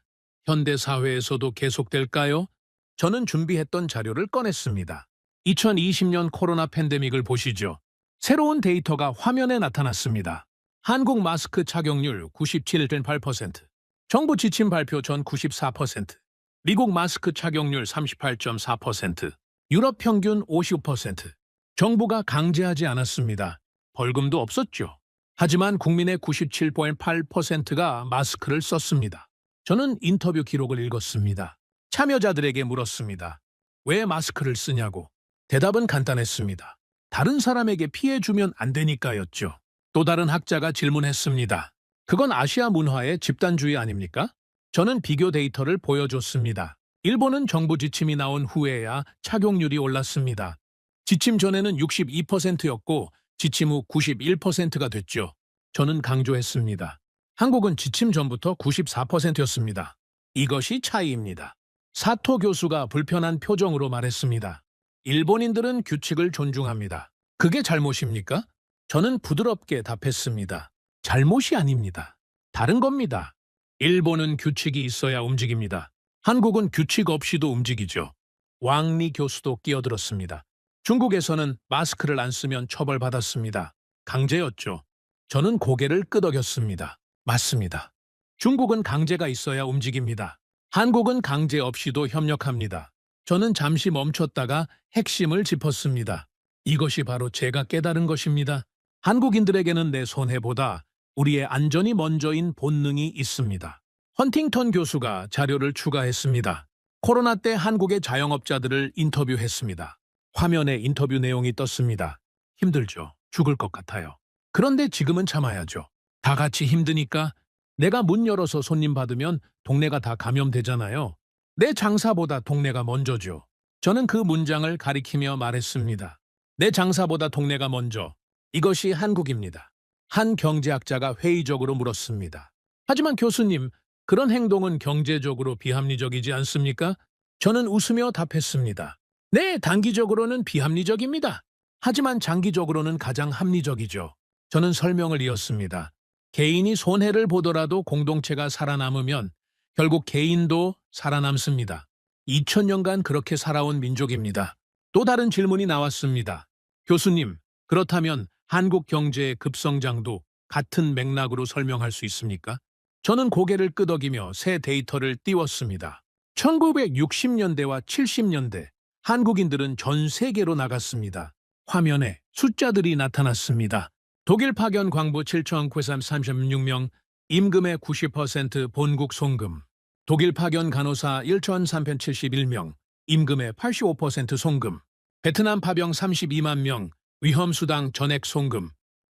현대 사회에서도 계속될까요? 저는 준비했던 자료를 꺼냈습니다. 2020년 코로나 팬데믹을 보시죠. 새로운 데이터가 화면에 나타났습니다. 한국 마스크 착용률 97.8%, 정부 지침 발표 전 94%, 미국 마스크 착용률 38.4%, 유럽 평균 50%. 정부가 강제하지 않았습니다. 벌금도 없었죠. 하지만 국민의 97.8%가 마스크를 썼습니다. 저는 인터뷰 기록을 읽었습니다. 참여자들에게 물었습니다. 왜 마스크를 쓰냐고. 대답은 간단했습니다. 다른 사람에게 피해 주면 안 되니까였죠. 또 다른 학자가 질문했습니다. 그건 아시아 문화의 집단주의 아닙니까? 저는 비교 데이터를 보여줬습니다. 일본은 정부 지침이 나온 후에야 착용률이 올랐습니다. 지침 전에는 62%였고 지침 후 91%가 됐죠. 저는 강조했습니다. 한국은 지침 전부터 94%였습니다. 이것이 차이입니다. 사토 교수가 불편한 표정으로 말했습니다. 일본인들은 규칙을 존중합니다. 그게 잘못입니까? 저는 부드럽게 답했습니다. 잘못이 아닙니다. 다른 겁니다. 일본은 규칙이 있어야 움직입니다. 한국은 규칙 없이도 움직이죠. 왕리 교수도 끼어들었습니다. 중국에서는 마스크를 안 쓰면 처벌받았습니다. 강제였죠. 저는 고개를 끄덕였습니다. 맞습니다. 중국은 강제가 있어야 움직입니다. 한국은 강제 없이도 협력합니다. 저는 잠시 멈췄다가 핵심을 짚었습니다. 이것이 바로 제가 깨달은 것입니다. 한국인들에게는 내 손해보다 우리의 안전이 먼저인 본능이 있습니다. 헌팅턴 교수가 자료를 추가했습니다. 코로나 때 한국의 자영업자들을 인터뷰했습니다. 화면에 인터뷰 내용이 떴습니다. 힘들죠. 죽을 것 같아요. 그런데 지금은 참아야죠. 다 같이 힘드니까 내가 문 열어서 손님 받으면 동네가 다 감염되잖아요. 내 장사보다 동네가 먼저죠. 저는 그 문장을 가리키며 말했습니다. 내 장사보다 동네가 먼저. 이것이 한국입니다. 한 경제학자가 회의적으로 물었습니다. 하지만 교수님, 그런 행동은 경제적으로 비합리적이지 않습니까? 저는 웃으며 답했습니다. 네, 단기적으로는 비합리적입니다. 하지만 장기적으로는 가장 합리적이죠. 저는 설명을 이었습니다. 개인이 손해를 보더라도 공동체가 살아남으면 결국 개인도 살아남습니다. 2000년간 그렇게 살아온 민족입니다. 또 다른 질문이 나왔습니다. 교수님, 그렇다면 한국 경제의 급성장도 같은 맥락으로 설명할 수 있습니까? 저는 고개를 끄덕이며 새 데이터를 띄웠습니다. 1960년대와 70년대 한국인들은 전 세계로 나갔습니다. 화면에 숫자들이 나타났습니다. 독일 파견 광부 7,936명, 임금의 90% 본국 송금. 독일 파견 간호사 1,371명, 임금의 85% 송금. 베트남 파병 32만 명, 위험수당 전액 송금.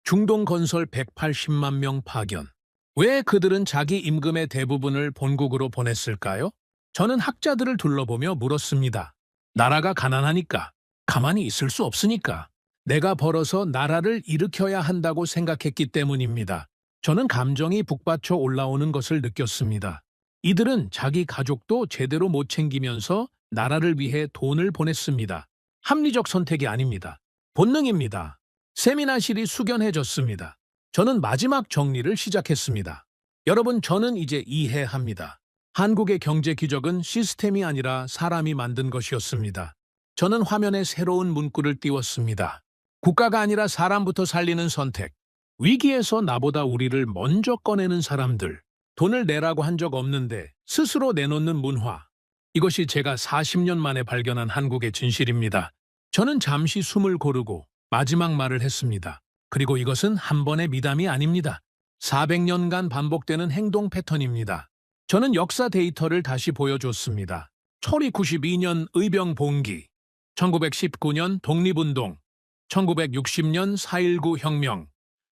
중동 건설 180만 명 파견. 왜 그들은 자기 임금의 대부분을 본국으로 보냈을까요? 저는 학자들을 둘러보며 물었습니다. 나라가 가난하니까, 가만히 있을 수 없으니까, 내가 벌어서 나라를 일으켜야 한다고 생각했기 때문입니다. 저는 감정이 북받쳐 올라오는 것을 느꼈습니다. 이들은 자기 가족도 제대로 못 챙기면서 나라를 위해 돈을 보냈습니다. 합리적 선택이 아닙니다. 본능입니다. 세미나실이 숙연해졌습니다. 저는 마지막 정리를 시작했습니다. 여러분, 저는 이제 이해합니다. 한국의 경제 기적은 시스템이 아니라 사람이 만든 것이었습니다. 저는 화면에 새로운 문구를 띄웠습니다. 국가가 아니라 사람부터 살리는 선택. 위기에서 나보다 우리를 먼저 꺼내는 사람들. 돈을 내라고 한 적 없는데 스스로 내놓는 문화. 이것이 제가 40년 만에 발견한 한국의 진실입니다. 저는 잠시 숨을 고르고 마지막 말을 했습니다. 그리고 이것은 한 번의 미담이 아닙니다. 400년간 반복되는 행동 패턴입니다. 저는 역사 데이터를 다시 보여줬습니다. 초리 92년 의병 봉기, 1919년 독립운동, 1960년 4.19 혁명,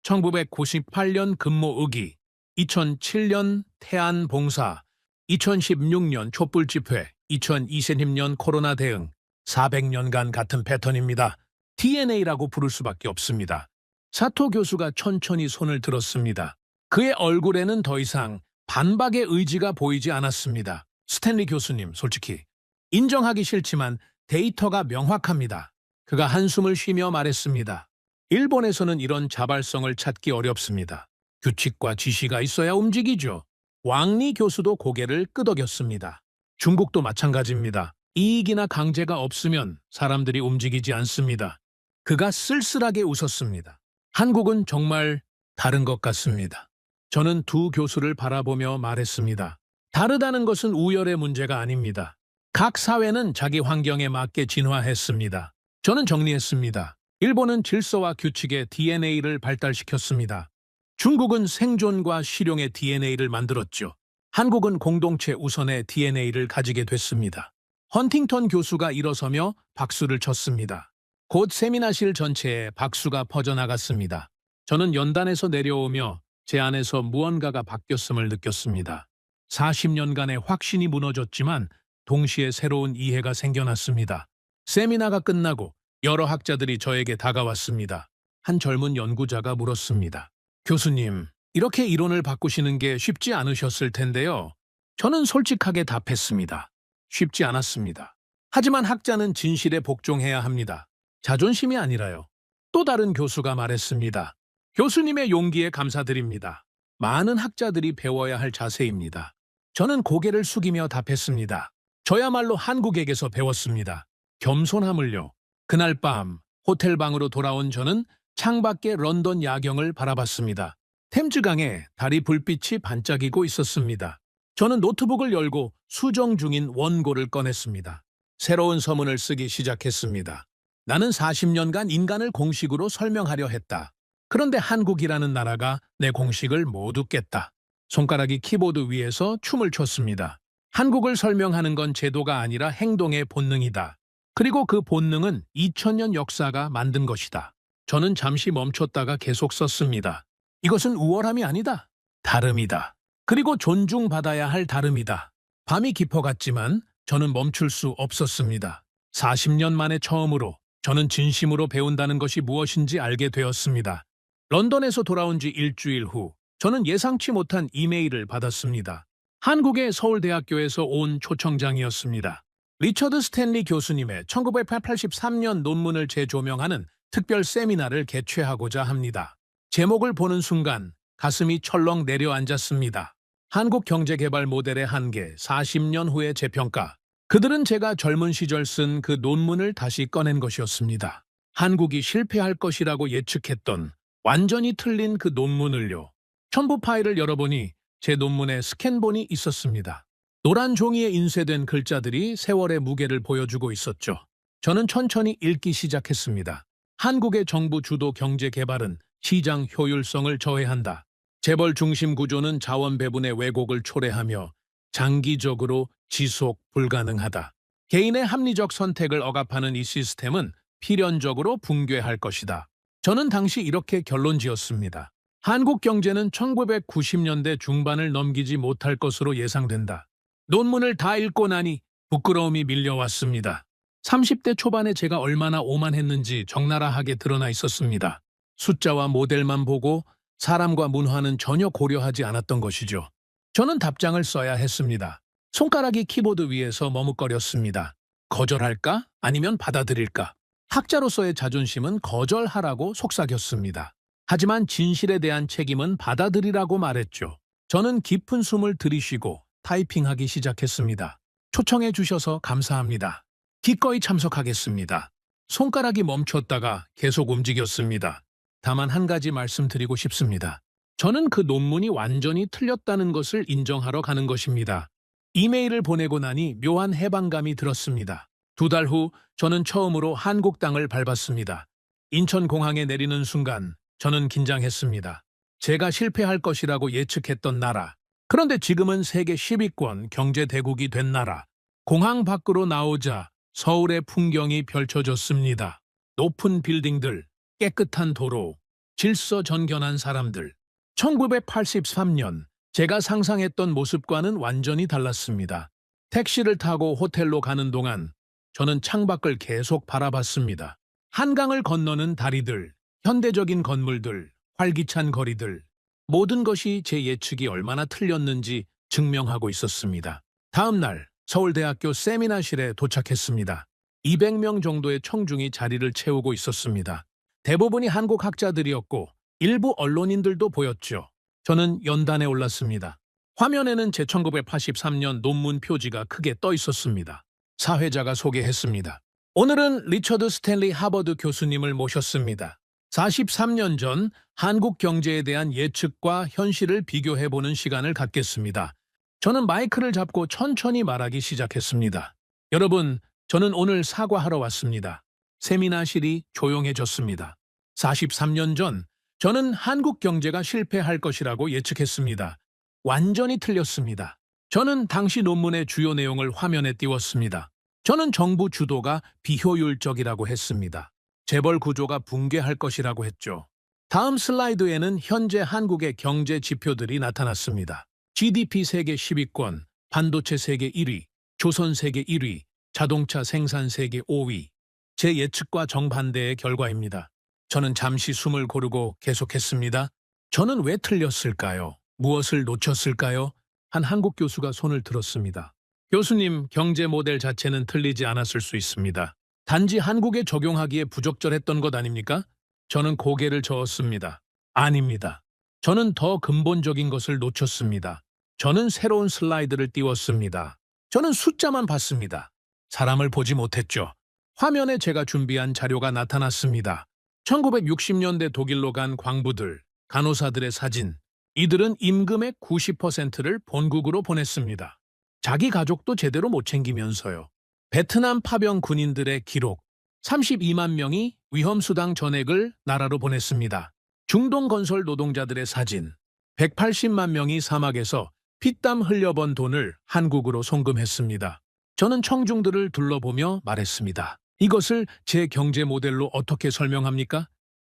1998년 근무의기, 2007년 태안 봉사, 2016년 촛불 집회, 2020년 코로나 대응, 400년간 같은 패턴입니다. DNA라고 부를 수밖에 없습니다. 사토 교수가 천천히 손을 들었습니다. 그의 얼굴에는 더 이상 반박의 의지가 보이지 않았습니다. 스탠리 교수님, 솔직히 인정하기 싫지만 데이터가 명확합니다. 그가 한숨을 쉬며 말했습니다. 일본에서는 이런 자발성을 찾기 어렵습니다. 규칙과 지시가 있어야 움직이죠. 왕리 교수도 고개를 끄덕였습니다. 중국도 마찬가지입니다. 이익이나 강제가 없으면 사람들이 움직이지 않습니다. 그가 쓸쓸하게 웃었습니다. 한국은 정말 다른 것 같습니다. 저는 두 교수를 바라보며 말했습니다. 다르다는 것은 우열의 문제가 아닙니다. 각 사회는 자기 환경에 맞게 진화했습니다. 저는 정리했습니다. 일본은 질서와 규칙의 DNA를 발달시켰습니다. 중국은 생존과 실용의 DNA를 만들었죠. 한국은 공동체 우선의 DNA를 가지게 됐습니다. 헌팅턴 교수가 일어서며 박수를 쳤습니다. 곧 세미나실 전체에 박수가 퍼져나갔습니다. 저는 연단에서 내려오며 제 안에서 무언가가 바뀌었음을 느꼈습니다. 40년간의 확신이 무너졌지만 동시에 새로운 이해가 생겨났습니다. 세미나가 끝나고 여러 학자들이 저에게 다가왔습니다. 한 젊은 연구자가 물었습니다. 교수님, 이렇게 이론을 바꾸시는 게 쉽지 않으셨을 텐데요. 저는 솔직하게 답했습니다. 쉽지 않았습니다. 하지만 학자는 진실에 복종해야 합니다. 자존심이 아니라요. 또 다른 교수가 말했습니다. 교수님의 용기에 감사드립니다. 많은 학자들이 배워야 할 자세입니다. 저는 고개를 숙이며 답했습니다. 저야말로 한국에게서 배웠습니다. 겸손함을요. 그날 밤 호텔방으로 돌아온 저는 창밖의 런던 야경을 바라봤습니다. 템즈강에 달이 불빛이 반짝이고 있었습니다. 저는 노트북을 열고 수정 중인 원고를 꺼냈습니다. 새로운 서문을 쓰기 시작했습니다. 나는 40년간 인간을 공식으로 설명하려 했다. 그런데 한국이라는 나라가 내 공식을 모두 깼다. 손가락이 키보드 위에서 춤을 췄습니다. 한국을 설명하는 건 제도가 아니라 행동의 본능이다. 그리고 그 본능은 2000년 역사가 만든 것이다. 저는 잠시 멈췄다가 계속 썼습니다. 이것은 우월함이 아니다. 다름이다. 그리고 존중받아야 할 다름이다. 밤이 깊어갔지만 저는 멈출 수 없었습니다. 40년 만에 처음으로 저는 진심으로 배운다는 것이 무엇인지 알게 되었습니다. 런던에서 돌아온 지 일주일 후 저는 예상치 못한 이메일을 받았습니다. 한국의 서울대학교에서 온 초청장이었습니다. 리처드 스탠리 교수님의 1983년 논문을 재조명하는 특별 세미나를 개최하고자 합니다. 제목을 보는 순간 가슴이 철렁 내려앉았습니다. 한국 경제개발 모델의 한계, 40년 후의 재평가. 그들은 제가 젊은 시절 쓴 그 논문을 다시 꺼낸 것이었습니다. 한국이 실패할 것이라고 예측했던 완전히 틀린 그 논문을요. 첨부 파일을 열어보니 제 논문에 스캔본이 있었습니다. 노란 종이에 인쇄된 글자들이 세월의 무게를 보여주고 있었죠. 저는 천천히 읽기 시작했습니다. 한국의 정부 주도 경제 개발은 시장 효율성을 저해한다. 재벌 중심 구조는 자원 배분의 왜곡을 초래하며 장기적으로 지속 불가능하다. 개인의 합리적 선택을 억압하는 이 시스템은 필연적으로 붕괴할 것이다. 저는 당시 이렇게 결론지었습니다. 한국 경제는 1990년대 중반을 넘기지 못할 것으로 예상된다. 논문을 다 읽고 나니 부끄러움이 밀려왔습니다. 30대 초반에 제가 얼마나 오만했는지 적나라하게 드러나 있었습니다. 숫자와 모델만 보고 사람과 문화는 전혀 고려하지 않았던 것이죠. 저는 답장을 써야 했습니다. 손가락이 키보드 위에서 머뭇거렸습니다. 거절할까? 아니면 받아들일까? 학자로서의 자존심은 거절하라고 속삭였습니다. 하지만 진실에 대한 책임은 받아들이라고 말했죠. 저는 깊은 숨을 들이쉬고 타이핑하기 시작했습니다. 초청해 주셔서 감사합니다. 기꺼이 참석하겠습니다. 손가락이 멈췄다가 계속 움직였습니다. 다만 한 가지 말씀드리고 싶습니다. 저는 그 논문이 완전히 틀렸다는 것을 인정하러 가는 것입니다. 이메일을 보내고 나니 묘한 해방감이 들었습니다. 2달 후 저는 처음으로 한국 땅을 밟았습니다. 인천공항에 내리는 순간 저는 긴장했습니다. 제가 실패할 것이라고 예측했던 나라. 그런데 지금은 세계 10위권 경제대국이 된 나라. 공항 밖으로 나오자 서울의 풍경이 펼쳐졌습니다. 높은 빌딩들, 깨끗한 도로, 질서정연한 사람들. 1983년 제가 상상했던 모습과는 완전히 달랐습니다. 택시를 타고 호텔로 가는 동안 저는 창밖을 계속 바라봤습니다. 한강을 건너는 다리들, 현대적인 건물들, 활기찬 거리들. 모든 것이 제 예측이 얼마나 틀렸는지 증명하고 있었습니다. 다음 날 서울대학교 세미나실에 도착했습니다. 200명 정도의 청중이 자리를 채우고 있었습니다. 대부분이 한국 학자들이었고 일부 언론인들도 보였죠. 저는 연단에 올랐습니다. 화면에는 제 1983년 논문 표지가 크게 떠 있었습니다. 사회자가 소개했습니다. 오늘은 리처드 스탠리 하버드 교수님을 모셨습니다. 43년 전 한국 경제에 대한 예측과 현실을 비교해보는 시간을 갖겠습니다. 저는 마이크를 잡고 천천히 말하기 시작했습니다. 여러분, 저는 오늘 사과하러 왔습니다. 세미나실이 조용해졌습니다. 43년 전 저는 한국 경제가 실패할 것이라고 예측했습니다. 완전히 틀렸습니다. 저는 당시 논문의 주요 내용을 화면에 띄웠습니다. 저는 정부 주도가 비효율적이라고 했습니다. 재벌 구조가 붕괴할 것이라고 했죠. 다음 슬라이드에는 현재 한국의 경제 지표들이 나타났습니다. GDP 세계 10위권, 반도체 세계 1위, 조선 세계 1위, 자동차 생산 세계 5위. 제 예측과 정반대의 결과입니다. 저는 잠시 숨을 고르고 계속했습니다. 저는 왜 틀렸을까요? 무엇을 놓쳤을까요? 한 한국 교수가 손을 들었습니다. 교수님, 경제 모델 자체는 틀리지 않았을 수 있습니다. 단지 한국에 적용하기에 부적절했던 것 아닙니까? 저는 고개를 저었습니다. 아닙니다. 저는 더 근본적인 것을 놓쳤습니다. 저는 새로운 슬라이드를 띄웠습니다. 저는 숫자만 봤습니다. 사람을 보지 못했죠. 화면에 제가 준비한 자료가 나타났습니다. 1960년대 독일로 간 광부들, 간호사들의 사진. 이들은 임금의 90%를 본국으로 보냈습니다. 자기 가족도 제대로 못 챙기면서요. 베트남 파병 군인들의 기록. 32만 명이 위험수당 전액을 나라로 보냈습니다. 중동 건설 노동자들의 사진. 180만 명이 사막에서 피땀 흘려번 돈을 한국으로 송금했습니다. 저는 청중들을 둘러보며 말했습니다. 이것을 제 경제 모델로 어떻게 설명합니까?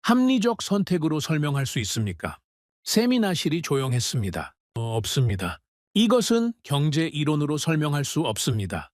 합리적 선택으로 설명할 수 있습니까? 세미나실이 조용했습니다. 없습니다. 이것은 경제 이론으로 설명할 수 없습니다.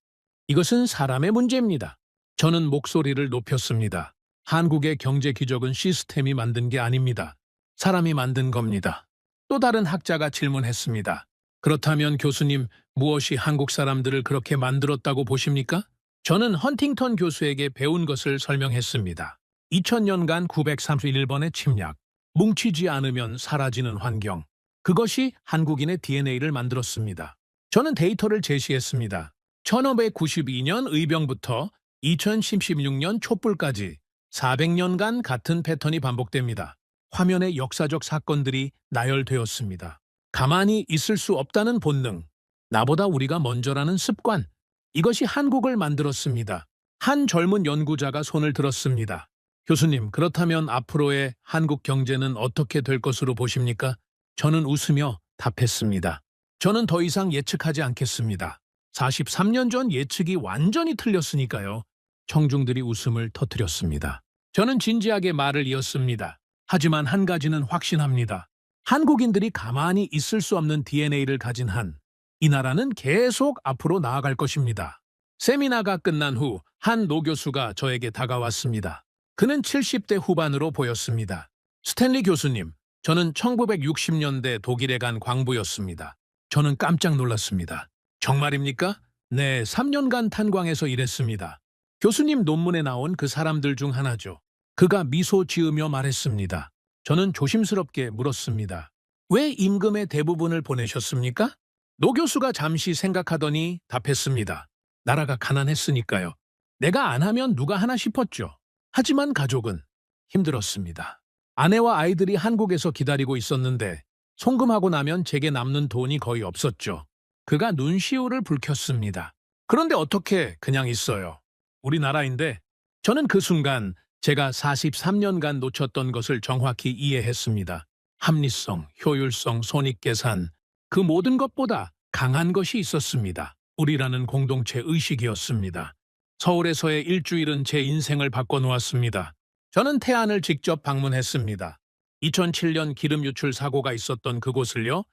이것은 사람의 문제입니다. 저는 목소리를 높였습니다. 한국의 경제 기적은 시스템이 만든 게 아닙니다. 사람이 만든 겁니다. 또 다른 학자가 질문했습니다. 그렇다면 교수님, 무엇이 한국 사람들을 그렇게 만들었다고 보십니까? 저는 헌팅턴 교수에게 배운 것을 설명했습니다. 2000년간 931번의 침략, 뭉치지 않으면 사라지는 환경. 그것이 한국인의 DNA를 만들었습니다. 저는 데이터를 제시했습니다. 1592년 의병부터 2016년 촛불까지 400년간 같은 패턴이 반복됩니다. 화면에 역사적 사건들이 나열되었습니다. 가만히 있을 수 없다는 본능, 나보다 우리가 먼저라는 습관, 이것이 한국을 만들었습니다. 한 젊은 연구자가 손을 들었습니다. 교수님, 그렇다면 앞으로의 한국 경제는 어떻게 될 것으로 보십니까? 저는 웃으며 답했습니다. 저는 더 이상 예측하지 않겠습니다. 43년 전 예측이 완전히 틀렸으니까요. 청중들이 웃음을 터뜨렸습니다. 저는 진지하게 말을 이었습니다. 하지만 한 가지는 확신합니다. 한국인들이 가만히 있을 수 없는 DNA를 가진 한, 이 나라는 계속 앞으로 나아갈 것입니다. 세미나가 끝난 후 한 노교수가 저에게 다가왔습니다. 그는 70대 후반으로 보였습니다. 스탠리 교수님, 저는 1960년대 독일에 간 광부였습니다. 저는 깜짝 놀랐습니다. 정말입니까? 네, 3년간 탄광에서 일했습니다. 교수님 논문에 나온 그 사람들 중 하나죠. 그가 미소 지으며 말했습니다. 저는 조심스럽게 물었습니다. 왜 임금의 대부분을 보내셨습니까? 노 교수가 잠시 생각하더니 답했습니다. 나라가 가난했으니까요. 내가 안 하면 누가 하나 싶었죠. 하지만 가족은 힘들었습니다. 아내와 아이들이 한국에서 기다리고 있었는데 송금하고 나면 제게 남는 돈이 거의 없었죠. 그가 눈시울을 붉혔습니다. 그런데 어떻게 그냥 있어요? 우리나라인데. 저는 그 순간 제가 43년간 놓쳤던 것을 정확히 이해했습니다. 합리성, 효율성, 손익계산, 그 모든 것보다 강한 것이 있었습니다. 우리라는 공동체 의식이었습니다. 서울에서의 일주일은 제 인생을 바꿔놓았습니다. 저는 태안을 직접 방문했습니다. 2007년 기름 유출 사고가 있었던 그곳을요.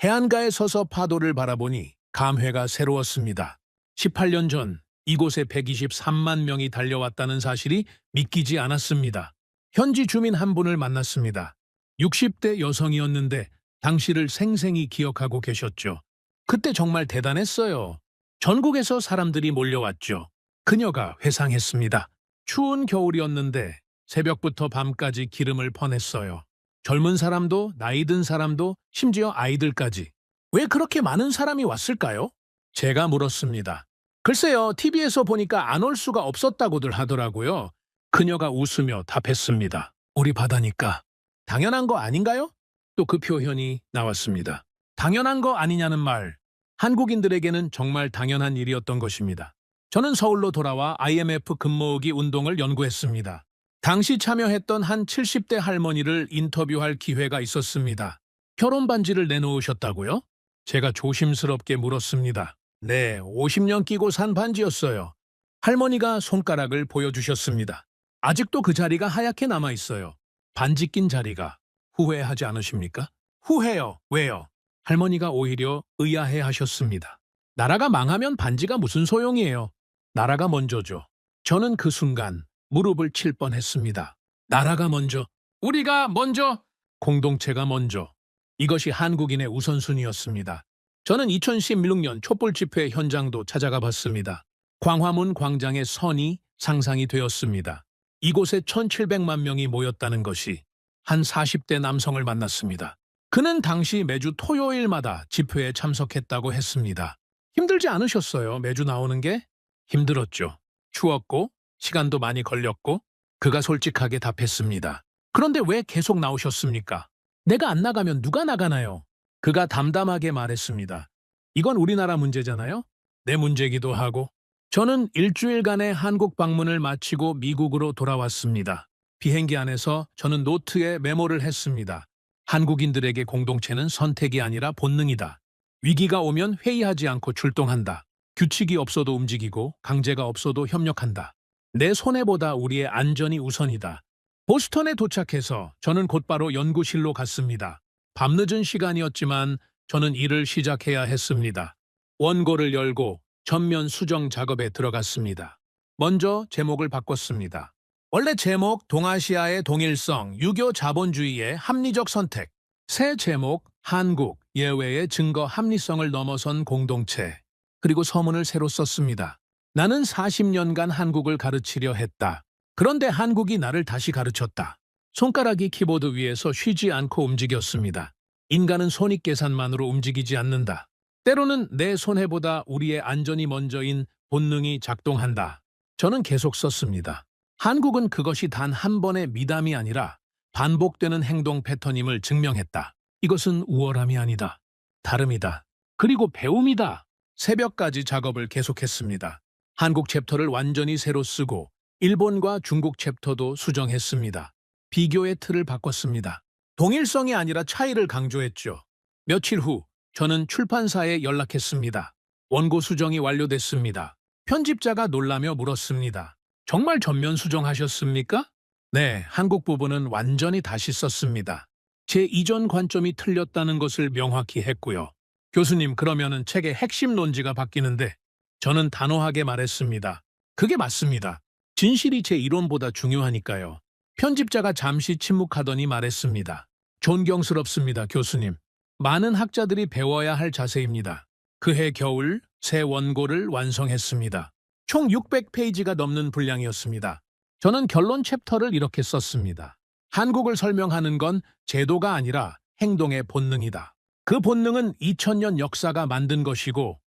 해안가에 서서 파도를 바라보니 감회가 새로웠습니다. 18년 전 이곳에 123만 명이 달려왔다는 사실이 믿기지 않았습니다. 현지 주민 한 분을 만났습니다. 60대 여성이었는데 당시를 생생히 기억하고 계셨죠. 그때 정말 대단했어요. 전국에서 사람들이 몰려왔죠. 그녀가 회상했습니다. 추운 겨울이었는데 새벽부터 밤까지 기름을 퍼냈어요. 젊은 사람도 나이 든 사람도 심지어 아이들까지. 왜 그렇게 많은 사람이 왔을까요? 제가 물었습니다. 글쎄요, TV에서 보니까 안 올 수가 없었다고들 하더라고요. 그녀가 웃으며 답했습니다. 우리 바다니까. 당연한 거 아닌가요? 또 그 표현이 나왔습니다. 당연한 거 아니냐는 말. 한국인들에게는 정말 당연한 일이었던 것입니다. 저는 서울로 돌아와 IMF 금모으기 운동을 연구했습니다. 당시 참여했던 한 70대 할머니를 인터뷰할 기회가 있었습니다. 결혼 반지를 내놓으셨다고요? 제가 조심스럽게 물었습니다. 네, 50년 끼고 산 반지였어요. 할머니가 손가락을 보여주셨습니다. 아직도 그 자리가 하얗게 남아있어요. 반지 낀 자리가. 후회하지 않으십니까? 후회요. 왜요? 할머니가 오히려 의아해 하셨습니다. 나라가 망하면 반지가 무슨 소용이에요? 나라가 먼저죠. 저는 그 순간 무릎을 칠 뻔했습니다. 나라가 먼저, 우리가 먼저, 공동체가 먼저. 이것이 한국인의 우선순위였습니다. 저는 2016년 촛불 집회 현장도 찾아가 봤습니다. 광화문 광장의 선이 상상이 되었습니다. 이곳에 1,700만 명이 모였다는 것이 한 40대 남성을 만났습니다. 그는 당시 매주 토요일마다 집회에 참석했다고 했습니다. 힘들지 않으셨어요? 매주 나오는 게? 힘들었죠. 추웠고 시간도 많이 걸렸고 그가 솔직하게 답했습니다. 그런데 왜 계속 나오셨습니까? 내가 안 나가면 누가 나가나요? 그가 담담하게 말했습니다. 이건 우리나라 문제잖아요? 내 문제기도 하고. 저는 일주일간의 한국 방문을 마치고 미국으로 돌아왔습니다. 비행기 안에서 저는 노트에 메모를 했습니다. 한국인들에게 공동체는 선택이 아니라 본능이다. 위기가 오면 회의하지 않고 출동한다. 규칙이 없어도 움직이고 강제가 없어도 협력한다. 내 손해보다 우리의 안전이 우선이다. 보스턴에 도착해서 저는 곧바로 연구실로 갔습니다. 밤늦은 시간이었지만 저는 일을 시작해야 했습니다. 원고를 열고 전면 수정 작업에 들어갔습니다. 먼저 제목을 바꿨습니다. 원래 제목 동아시아의 동일성, 유교 자본주의의 합리적 선택. 새 제목 한국, 예외의 증거 합리성을 넘어선 공동체. 그리고 서문을 새로 썼습니다. 나는 40년간 한국을 가르치려 했다. 그런데 한국이 나를 다시 가르쳤다. 손가락이 키보드 위에서 쉬지 않고 움직였습니다. 인간은 손익 계산만으로 움직이지 않는다. 때로는 내 손해보다 우리의 안전이 먼저인 본능이 작동한다. 저는 계속 썼습니다. 한국은 그것이 단 한 번의 미담이 아니라 반복되는 행동 패턴임을 증명했다. 이것은 우월함이 아니다. 다름이다. 그리고 배움이다. 새벽까지 작업을 계속했습니다. 한국 챕터를 완전히 새로 쓰고 일본과 중국 챕터도 수정했습니다. 비교의 틀을 바꿨습니다. 동일성이 아니라 차이를 강조했죠. 며칠 후 저는 출판사에 연락했습니다. 원고 수정이 완료됐습니다. 편집자가 놀라며 물었습니다. 정말 전면 수정하셨습니까? 네, 한국 부분은 완전히 다시 썼습니다. 제 이전 관점이 틀렸다는 것을 명확히 했고요. 교수님, 그러면은 책의 핵심 논지가 바뀌는데 저는 단호하게 말했습니다. 그게 맞습니다. 진실이 제 이론보다 중요하니까요. 편집자가 잠시 침묵하더니 말했습니다. 존경스럽습니다, 교수님. 많은 학자들이 배워야 할 자세입니다. 그해 겨울 새 원고를 완성했습니다. 총 600페이지가 넘는 분량이었습니다. 저는 결론 챕터를 이렇게 썼습니다. 한국을 설명하는 건 제도가 아니라 행동의 본능이다. 그 본능은 2000년 역사가 만든 것이고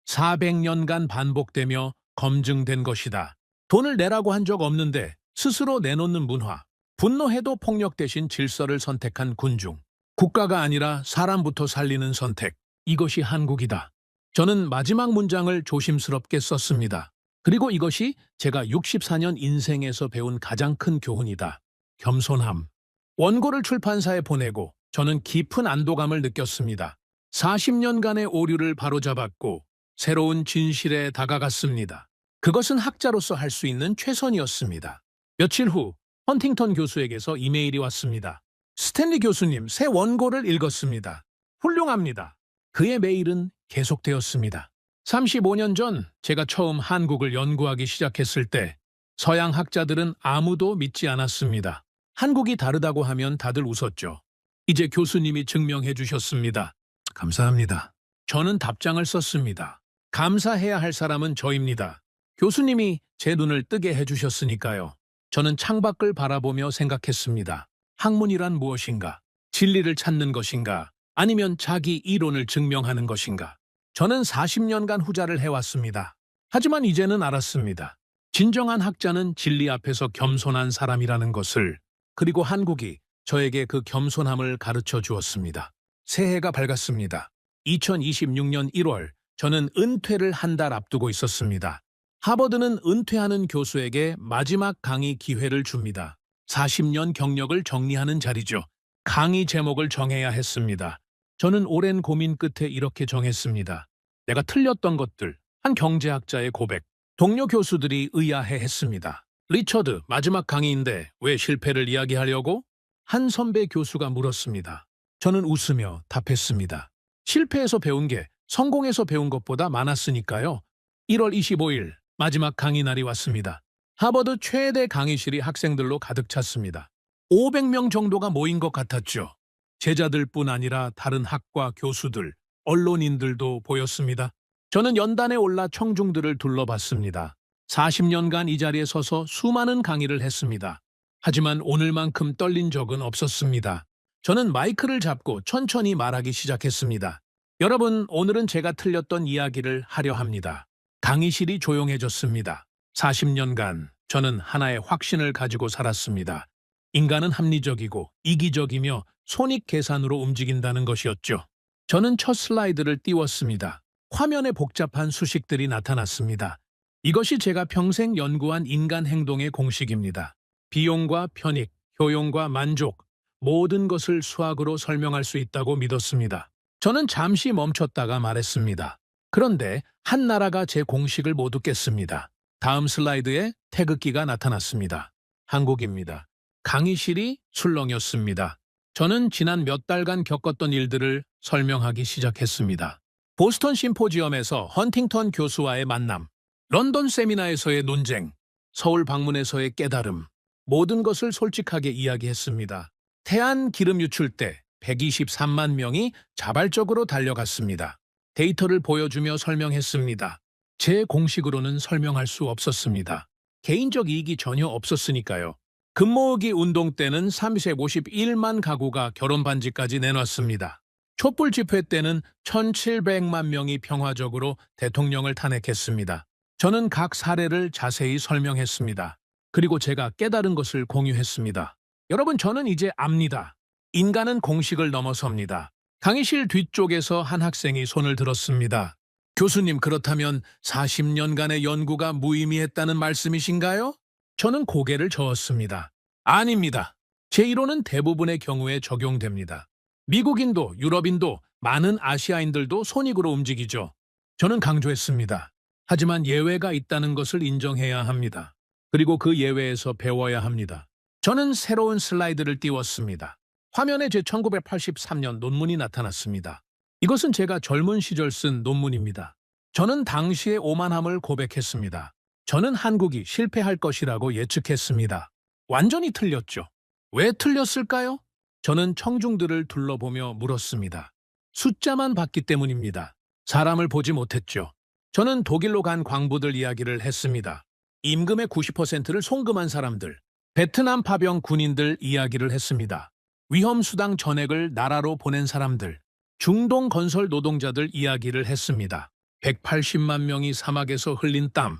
400년간 반복되며 검증된 것이다. 돈을 내라고 한 적 없는데 스스로 내놓는 문화. 분노해도 폭력 대신 질서를 선택한 군중. 국가가 아니라 사람부터 살리는 선택. 이것이 한국이다. 저는 마지막 문장을 조심스럽게 썼습니다. 그리고 이것이 제가 64년 인생에서 배운 가장 큰 교훈이다. 겸손함. 원고를 출판사에 보내고 저는 깊은 안도감을 느꼈습니다. 40년간의 오류를 바로잡았고 새로운 진실에 다가갔습니다. 그것은 학자로서 할 수 있는 최선이었습니다. 며칠 후 헌팅턴 교수에게서 이메일이 왔습니다. 스탠리 교수님, 새 원고를 읽었습니다. 훌륭합니다. 그의 메일은 계속되었습니다. 35년 전 제가 처음 한국을 연구하기 시작했을 때 서양 학자들은 아무도 믿지 않았습니다. 한국이 다르다고 하면 다들 웃었죠. 이제 교수님이 증명해 주셨습니다. 감사합니다. 저는 답장을 썼습니다. 감사해야 할 사람은 저입니다. 교수님이 제 눈을 뜨게 해주셨으니까요. 저는 창밖을 바라보며 생각했습니다. 학문이란 무엇인가? 진리를 찾는 것인가? 아니면 자기 이론을 증명하는 것인가? 저는 40년간 후자를 해왔습니다. 하지만 이제는 알았습니다. 진정한 학자는 진리 앞에서 겸손한 사람이라는 것을, 그리고 한국이 저에게 그 겸손함을 가르쳐 주었습니다. 새해가 밝았습니다. 2026년 1월, 저는 은퇴를 한 달 앞두고 있었습니다. 하버드는 은퇴하는 교수에게 마지막 강의 기회를 줍니다. 40년 경력을 정리하는 자리죠. 강의 제목을 정해야 했습니다. 저는 오랜 고민 끝에 이렇게 정했습니다. 내가 틀렸던 것들, 한 경제학자의 고백. 동료 교수들이 의아해했습니다. 리처드, 마지막 강의인데 왜 실패를 이야기하려고? 한 선배 교수가 물었습니다. 저는 웃으며 답했습니다. 실패에서 배운 게 성공에서 배운 것보다 많았으니까요. 1월 25일, 마지막 강의 날이 왔습니다. 하버드 최대 강의실이 학생들로 가득 찼습니다. 500명 정도가 모인 것 같았죠. 제자들뿐 아니라 다른 학과 교수들, 언론인들도 보였습니다. 저는 연단에 올라 청중들을 둘러봤습니다. 40년간 이 자리에 서서 수많은 강의를 했습니다. 하지만 오늘만큼 떨린 적은 없었습니다. 저는 마이크를 잡고 천천히 말하기 시작했습니다. 여러분, 오늘은 제가 틀렸던 이야기를 하려 합니다. 강의실이 조용해졌습니다. 40년간 저는 하나의 확신을 가지고 살았습니다. 인간은 합리적이고 이기적이며 손익계산으로 움직인다는 것이었죠. 저는 첫 슬라이드를 띄웠습니다. 화면에 복잡한 수식들이 나타났습니다. 이것이 제가 평생 연구한 인간 행동의 공식입니다. 비용과 편익, 효용과 만족, 모든 것을 수학으로 설명할 수 있다고 믿었습니다. 저는 잠시 멈췄다가 말했습니다. 그런데 한 나라가 제 공식을 못 듣겠습니다. 다음 슬라이드에 태극기가 나타났습니다. 한국입니다. 강의실이 술렁였습니다. 저는 지난 몇 달간 겪었던 일들을 설명하기 시작했습니다. 보스턴 심포지엄에서 헌팅턴 교수와의 만남, 런던 세미나에서의 논쟁, 서울 방문에서의 깨달음, 모든 것을 솔직하게 이야기했습니다. 태안 기름 유출 때 123만 명이 자발적으로 달려갔습니다. 데이터를 보여주며 설명했습니다. 제 공식으로는 설명할 수 없었습니다. 개인적 이익이 전혀 없었으니까요. 금모으기 운동 때는 351만 가구가 결혼 반지까지 내놨습니다. 촛불 집회 때는 1,700만 명이 평화적으로 대통령을 탄핵했습니다. 저는 각 사례를 자세히 설명했습니다. 그리고 제가 깨달은 것을 공유했습니다. 여러분, 저는 이제 압니다. 인간은 공식을 넘어섭니다. 강의실 뒤쪽에서 한 학생이 손을 들었습니다. 교수님, 그렇다면 40년간의 연구가 무의미했다는 말씀이신가요? 저는 고개를 저었습니다. 아닙니다. 제 이론은 대부분의 경우에 적용됩니다. 미국인도 유럽인도 많은 아시아인들도 손익으로 움직이죠. 저는 강조했습니다. 하지만 예외가 있다는 것을 인정해야 합니다. 그리고 그 예외에서 배워야 합니다. 저는 새로운 슬라이드를 띄웠습니다. 화면에 제 1983년 논문이 나타났습니다. 이것은 제가 젊은 시절 쓴 논문입니다. 저는 당시의 오만함을 고백했습니다. 저는 한국이 실패할 것이라고 예측했습니다. 완전히 틀렸죠. 왜 틀렸을까요? 저는 청중들을 둘러보며 물었습니다. 숫자만 봤기 때문입니다. 사람을 보지 못했죠. 저는 독일로 간 광부들 이야기를 했습니다. 임금의 90%를 송금한 사람들, 베트남 파병 군인들 이야기를 했습니다. 위험수당 전액을 나라로 보낸 사람들, 중동 건설 노동자들 이야기를 했습니다. 180만 명이 사막에서 흘린 땀,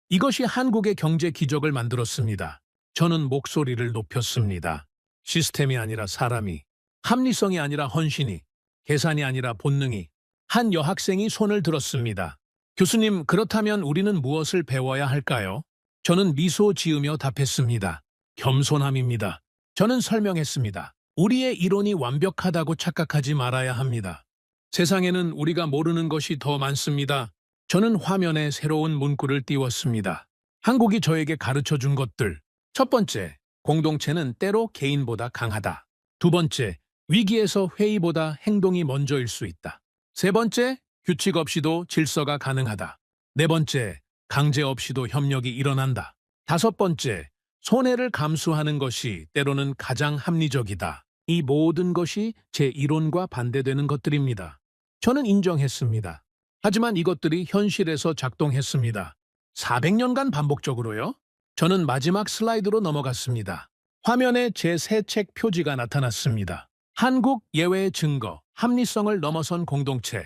이것이 한국의 경제 기적을 만들었습니다. 저는 목소리를 높였습니다. 시스템이 아니라 사람이, 합리성이 아니라 헌신이, 계산이 아니라 본능이. 한 여학생이 손을 들었습니다. 교수님, 그렇다면 우리는 무엇을 배워야 할까요? 저는 미소 지으며 답했습니다. 겸손함입니다. 저는 설명했습니다. 우리의 이론이 완벽하다고 착각하지 말아야 합니다. 세상에는 우리가 모르는 것이 더 많습니다. 저는 화면에 새로운 문구를 띄웠습니다. 한국이 저에게 가르쳐준 것들. 첫 번째, 공동체는 때로 개인보다 강하다. 두 번째, 위기에서 회의보다 행동이 먼저일 수 있다. 세 번째, 규칙 없이도 질서가 가능하다. 네 번째, 강제 없이도 협력이 일어난다. 다섯 번째, 손해를 감수하는 것이 때로는 가장 합리적이다. 이 모든 것이 제 이론과 반대되는 것들입니다. 저는 인정했습니다. 하지만 이것들이 현실에서 작동했습니다. 400년간 반복적으로요? 저는 마지막 슬라이드로 넘어갔습니다. 화면에 제 새 책 표지가 나타났습니다. 한국 예외의 증거, 합리성을 넘어선 공동체.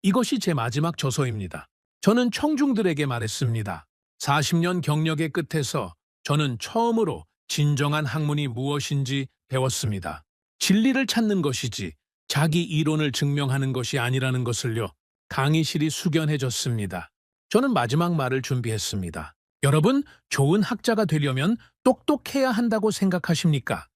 이것이 제 마지막 저서입니다. 저는 청중들에게 말했습니다. 40년 경력의 끝에서 저는 처음으로 진정한 학문이 무엇인지 배웠습니다. 진리를 찾는 것이지 자기 이론을 증명하는 것이 아니라는 것을요. 강의실이 숙연해졌습니다. 저는 마지막 말을 준비했습니다. 여러분, 좋은 학자가 되려면 똑똑해야 한다고 생각하십니까?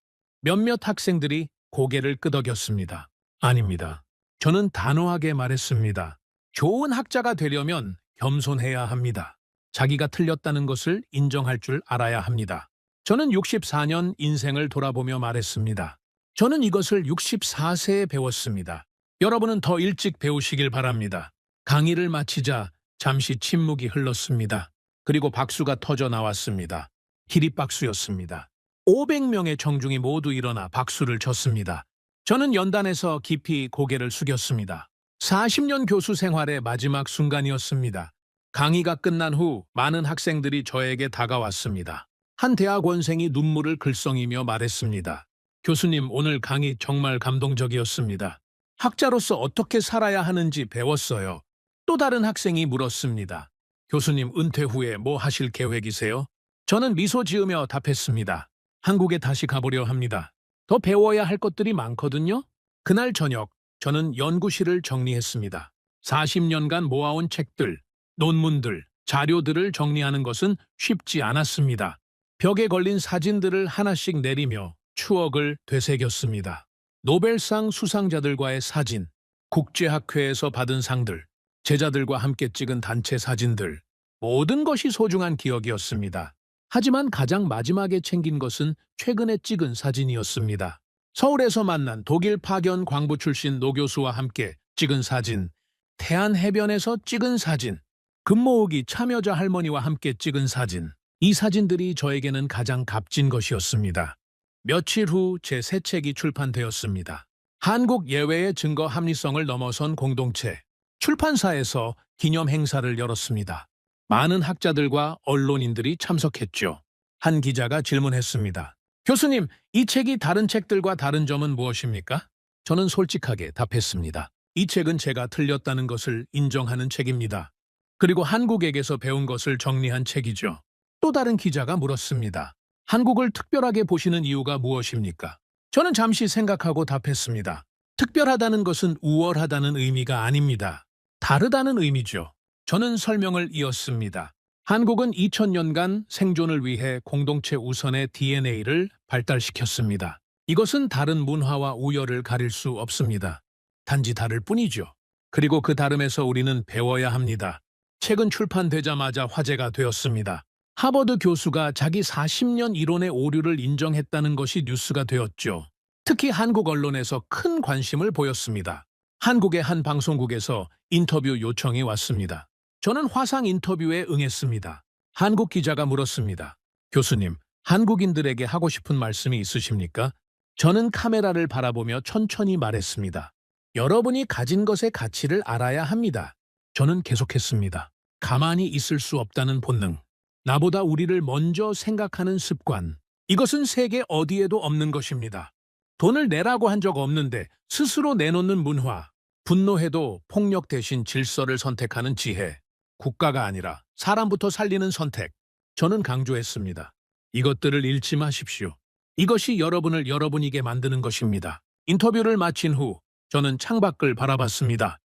몇몇 학생들이 고개를 끄덕였습니다. 아닙니다. 저는 단호하게 말했습니다. 좋은 학자가 되려면 겸손해야 합니다. 자기가 틀렸다는 것을 인정할 줄 알아야 합니다. 저는 64년 인생을 돌아보며 말했습니다. 저는 이것을 64세에 배웠습니다. 여러분은 더 일찍 배우시길 바랍니다. 강의를 마치자 잠시 침묵이 흘렀습니다. 그리고 박수가 터져 나왔습니다. 기립박수였습니다. 500명의 청중이 모두 일어나 박수를 쳤습니다. 저는 연단에서 깊이 고개를 숙였습니다. 40년 교수 생활의 마지막 순간이었습니다. 강의가 끝난 후 많은 학생들이 저에게 다가왔습니다. 한 대학원생이 눈물을 글썽이며 말했습니다. 교수님, 오늘 강의 정말 감동적이었습니다. 학자로서 어떻게 살아야 하는지 배웠어요. 또 다른 학생이 물었습니다. 교수님, 은퇴 후에 뭐 하실 계획이세요? 저는 미소 지으며 답했습니다. 한국에 다시 가보려 합니다. 더 배워야 할 것들이 많거든요. 그날 저녁, 저는 연구실을 정리했습니다. 40년간 모아온 책들, 논문들, 자료들을 정리하는 것은 쉽지 않았습니다. 벽에 걸린 사진들을 하나씩 내리며 추억을 되새겼습니다. 노벨상 수상자들과의 사진, 국제학회에서 받은 상들, 제자들과 함께 찍은 단체 사진들, 모든 것이 소중한 기억이었습니다. 하지만 가장 마지막에 챙긴 것은 최근에 찍은 사진이었습니다. 서울에서 만난 독일 파견 광부 출신 노 교수와 함께 찍은 사진, 태안 해변에서 찍은 사진, 금모으기 참여자 할머니와 함께 찍은 사진. 이 사진들이 저에게는 가장 값진 것이었습니다. 며칠 후 제 새 책이 출판되었습니다. 한국 예외의 증거 합리성을 넘어선 공동체. 출판사에서 기념 행사를 열었습니다. 많은 학자들과 언론인들이 참석했죠. 한 기자가 질문했습니다. 교수님, 이 책이 다른 책들과 다른 점은 무엇입니까? 저는 솔직하게 답했습니다. 이 책은 제가 틀렸다는 것을 인정하는 책입니다. 그리고 한국에게서 배운 것을 정리한 책이죠. 또 다른 기자가 물었습니다. 한국을 특별하게 보시는 이유가 무엇입니까? 저는 잠시 생각하고 답했습니다. 특별하다는 것은 우월하다는 의미가 아닙니다. 다르다는 의미죠. 저는 설명을 이었습니다. 한국은 2000년간 생존을 위해 공동체 우선의 DNA를 발달시켰습니다. 이것은 다른 문화와 우열을 가릴 수 없습니다. 단지 다를 뿐이죠. 그리고 그 다름에서 우리는 배워야 합니다. 책은 출판되자마자 화제가 되었습니다. 하버드 교수가 자기 40년 이론의 오류를 인정했다는 것이 뉴스가 되었죠. 특히 한국 언론에서 큰 관심을 보였습니다. 한국의 한 방송국에서 인터뷰 요청이 왔습니다. 저는 화상 인터뷰에 응했습니다. 한국 기자가 물었습니다. 교수님, 한국인들에게 하고 싶은 말씀이 있으십니까? 저는 카메라를 바라보며 천천히 말했습니다. 여러분이 가진 것의 가치를 알아야 합니다. 저는 계속했습니다. 가만히 있을 수 없다는 본능. 나보다 우리를 먼저 생각하는 습관. 이것은 세계 어디에도 없는 것입니다. 돈을 내라고 한 적 없는데 스스로 내놓는 문화. 분노해도 폭력 대신 질서를 선택하는 지혜. 국가가 아니라 사람부터 살리는 선택. 저는 강조했습니다. 이것들을 잃지 마십시오. 이것이 여러분을 여러분이게 만드는 것입니다. 인터뷰를 마친 후 저는 창밖을 바라봤습니다.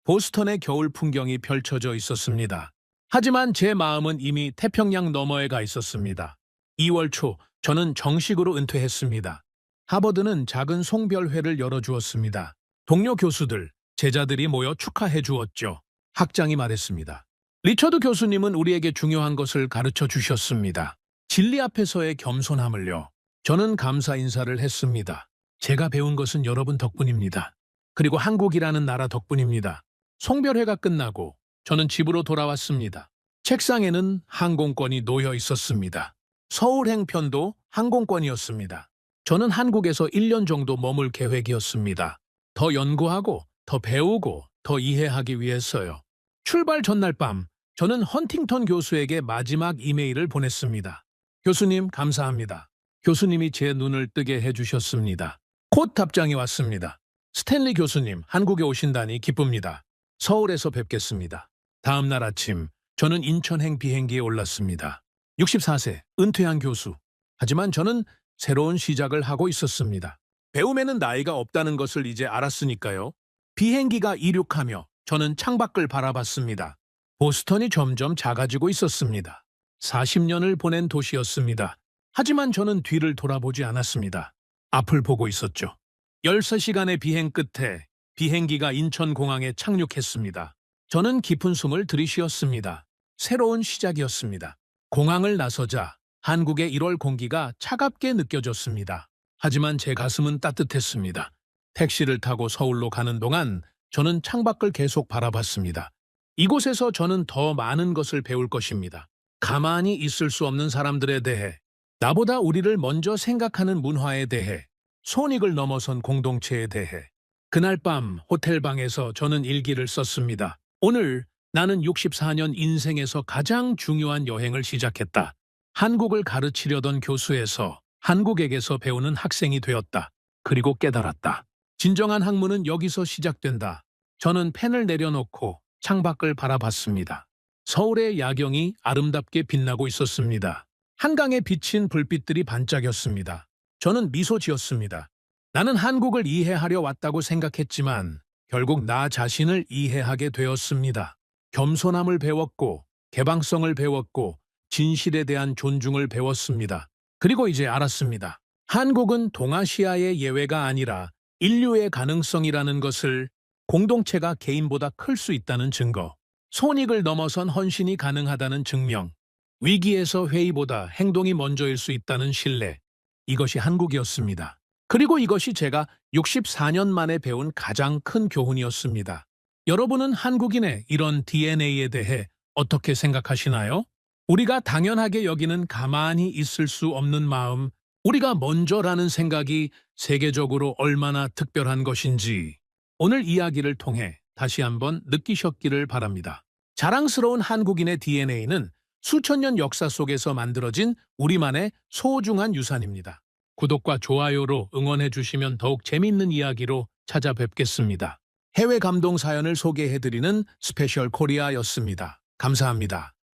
보스턴의 겨울 풍경이 펼쳐져 있었습니다. 하지만 제 마음은 이미 태평양 너머에 가 있었습니다. 2월 초 저는 정식으로 은퇴했습니다. 하버드는 작은 송별회를 열어주었습니다. 동료 교수들, 제자들이 모여 축하해 주었죠. 학장이 말했습니다. 리처드 교수님은 우리에게 중요한 것을 가르쳐 주셨습니다. 진리 앞에서의 겸손함을요. 저는 감사 인사를 했습니다. 제가 배운 것은 여러분 덕분입니다. 그리고 한국이라는 나라 덕분입니다. 송별회가 끝나고 저는 집으로 돌아왔습니다. 책상에는 항공권이 놓여 있었습니다. 서울행 편도 항공권이었습니다. 저는 한국에서 1년 정도 머물 계획이었습니다. 더 연구하고, 더 배우고, 더 이해하기 위해서요. 출발 전날 밤, 저는 헌팅턴 교수에게 마지막 이메일을 보냈습니다. 교수님, 감사합니다. 교수님이 제 눈을 뜨게 해주셨습니다. 곧 답장이 왔습니다. 스탠리 교수님, 한국에 오신다니 기쁩니다. 서울에서 뵙겠습니다. 다음 날 아침, 저는 인천행 비행기에 올랐습니다. 64세, 은퇴한 교수. 하지만 저는 새로운 시작을 하고 있었습니다. 배움에는 나이가 없다는 것을 이제 알았으니까요. 비행기가 이륙하며 저는 창밖을 바라봤습니다. 보스턴이 점점 작아지고 있었습니다. 40년을 보낸 도시였습니다. 하지만 저는 뒤를 돌아보지 않았습니다. 앞을 보고 있었죠. 13시간의 비행 끝에 비행기가 인천공항에 착륙했습니다. 저는 깊은 숨을 들이쉬었습니다. 새로운 시작이었습니다. 공항을 나서자 한국의 1월 공기가 차갑게 느껴졌습니다. 하지만 제 가슴은 따뜻했습니다. 택시를 타고 서울로 가는 동안 저는 창밖을 계속 바라봤습니다. 이곳에서 저는 더 많은 것을 배울 것입니다. 가만히 있을 수 없는 사람들에 대해, 나보다 우리를 먼저 생각하는 문화에 대해, 손익을 넘어선 공동체에 대해. 그날 밤 호텔방에서 저는 일기를 썼습니다. 오늘 나는 64년 인생에서 가장 중요한 여행을 시작했다. 한국을 가르치려던 교수에서 한국에게서 배우는 학생이 되었다. 그리고 깨달았다. 진정한 학문은 여기서 시작된다. 저는 펜을 내려놓고 창밖을 바라봤습니다. 서울의 야경이 아름답게 빛나고 있었습니다. 한강에 비친 불빛들이 반짝였습니다. 저는 미소 지었습니다. 나는 한국을 이해하려 왔다고 생각했지만 결국 나 자신을 이해하게 되었습니다. 겸손함을 배웠고 개방성을 배웠고 진실에 대한 존중을 배웠습니다. 그리고 이제 알았습니다. 한국은 동아시아의 예외가 아니라 인류의 가능성이라는 것을, 공동체가 개인보다 클 수 있다는 증거, 손익을 넘어선 헌신이 가능하다는 증명, 위기에서 회의보다 행동이 먼저일 수 있다는 신뢰. 이것이 한국이었습니다. 그리고 이것이 제가 64년 만에 배운 가장 큰 교훈이었습니다. 여러분은 한국인의 이런 DNA에 대해 어떻게 생각하시나요? 우리가 당연하게 여기는 가만히 있을 수 없는 마음, 우리가 먼저라는 생각이 세계적으로 얼마나 특별한 것인지 오늘 이야기를 통해 다시 한번 느끼셨기를 바랍니다. 자랑스러운 한국인의 DNA는 수천 년 역사 속에서 만들어진 우리만의 소중한 유산입니다. 구독과 좋아요로 응원해 주시면 더욱 재미있는 이야기로 찾아뵙겠습니다. 해외 감동 사연을 소개해드리는 스페셜 코리아였습니다. 감사합니다.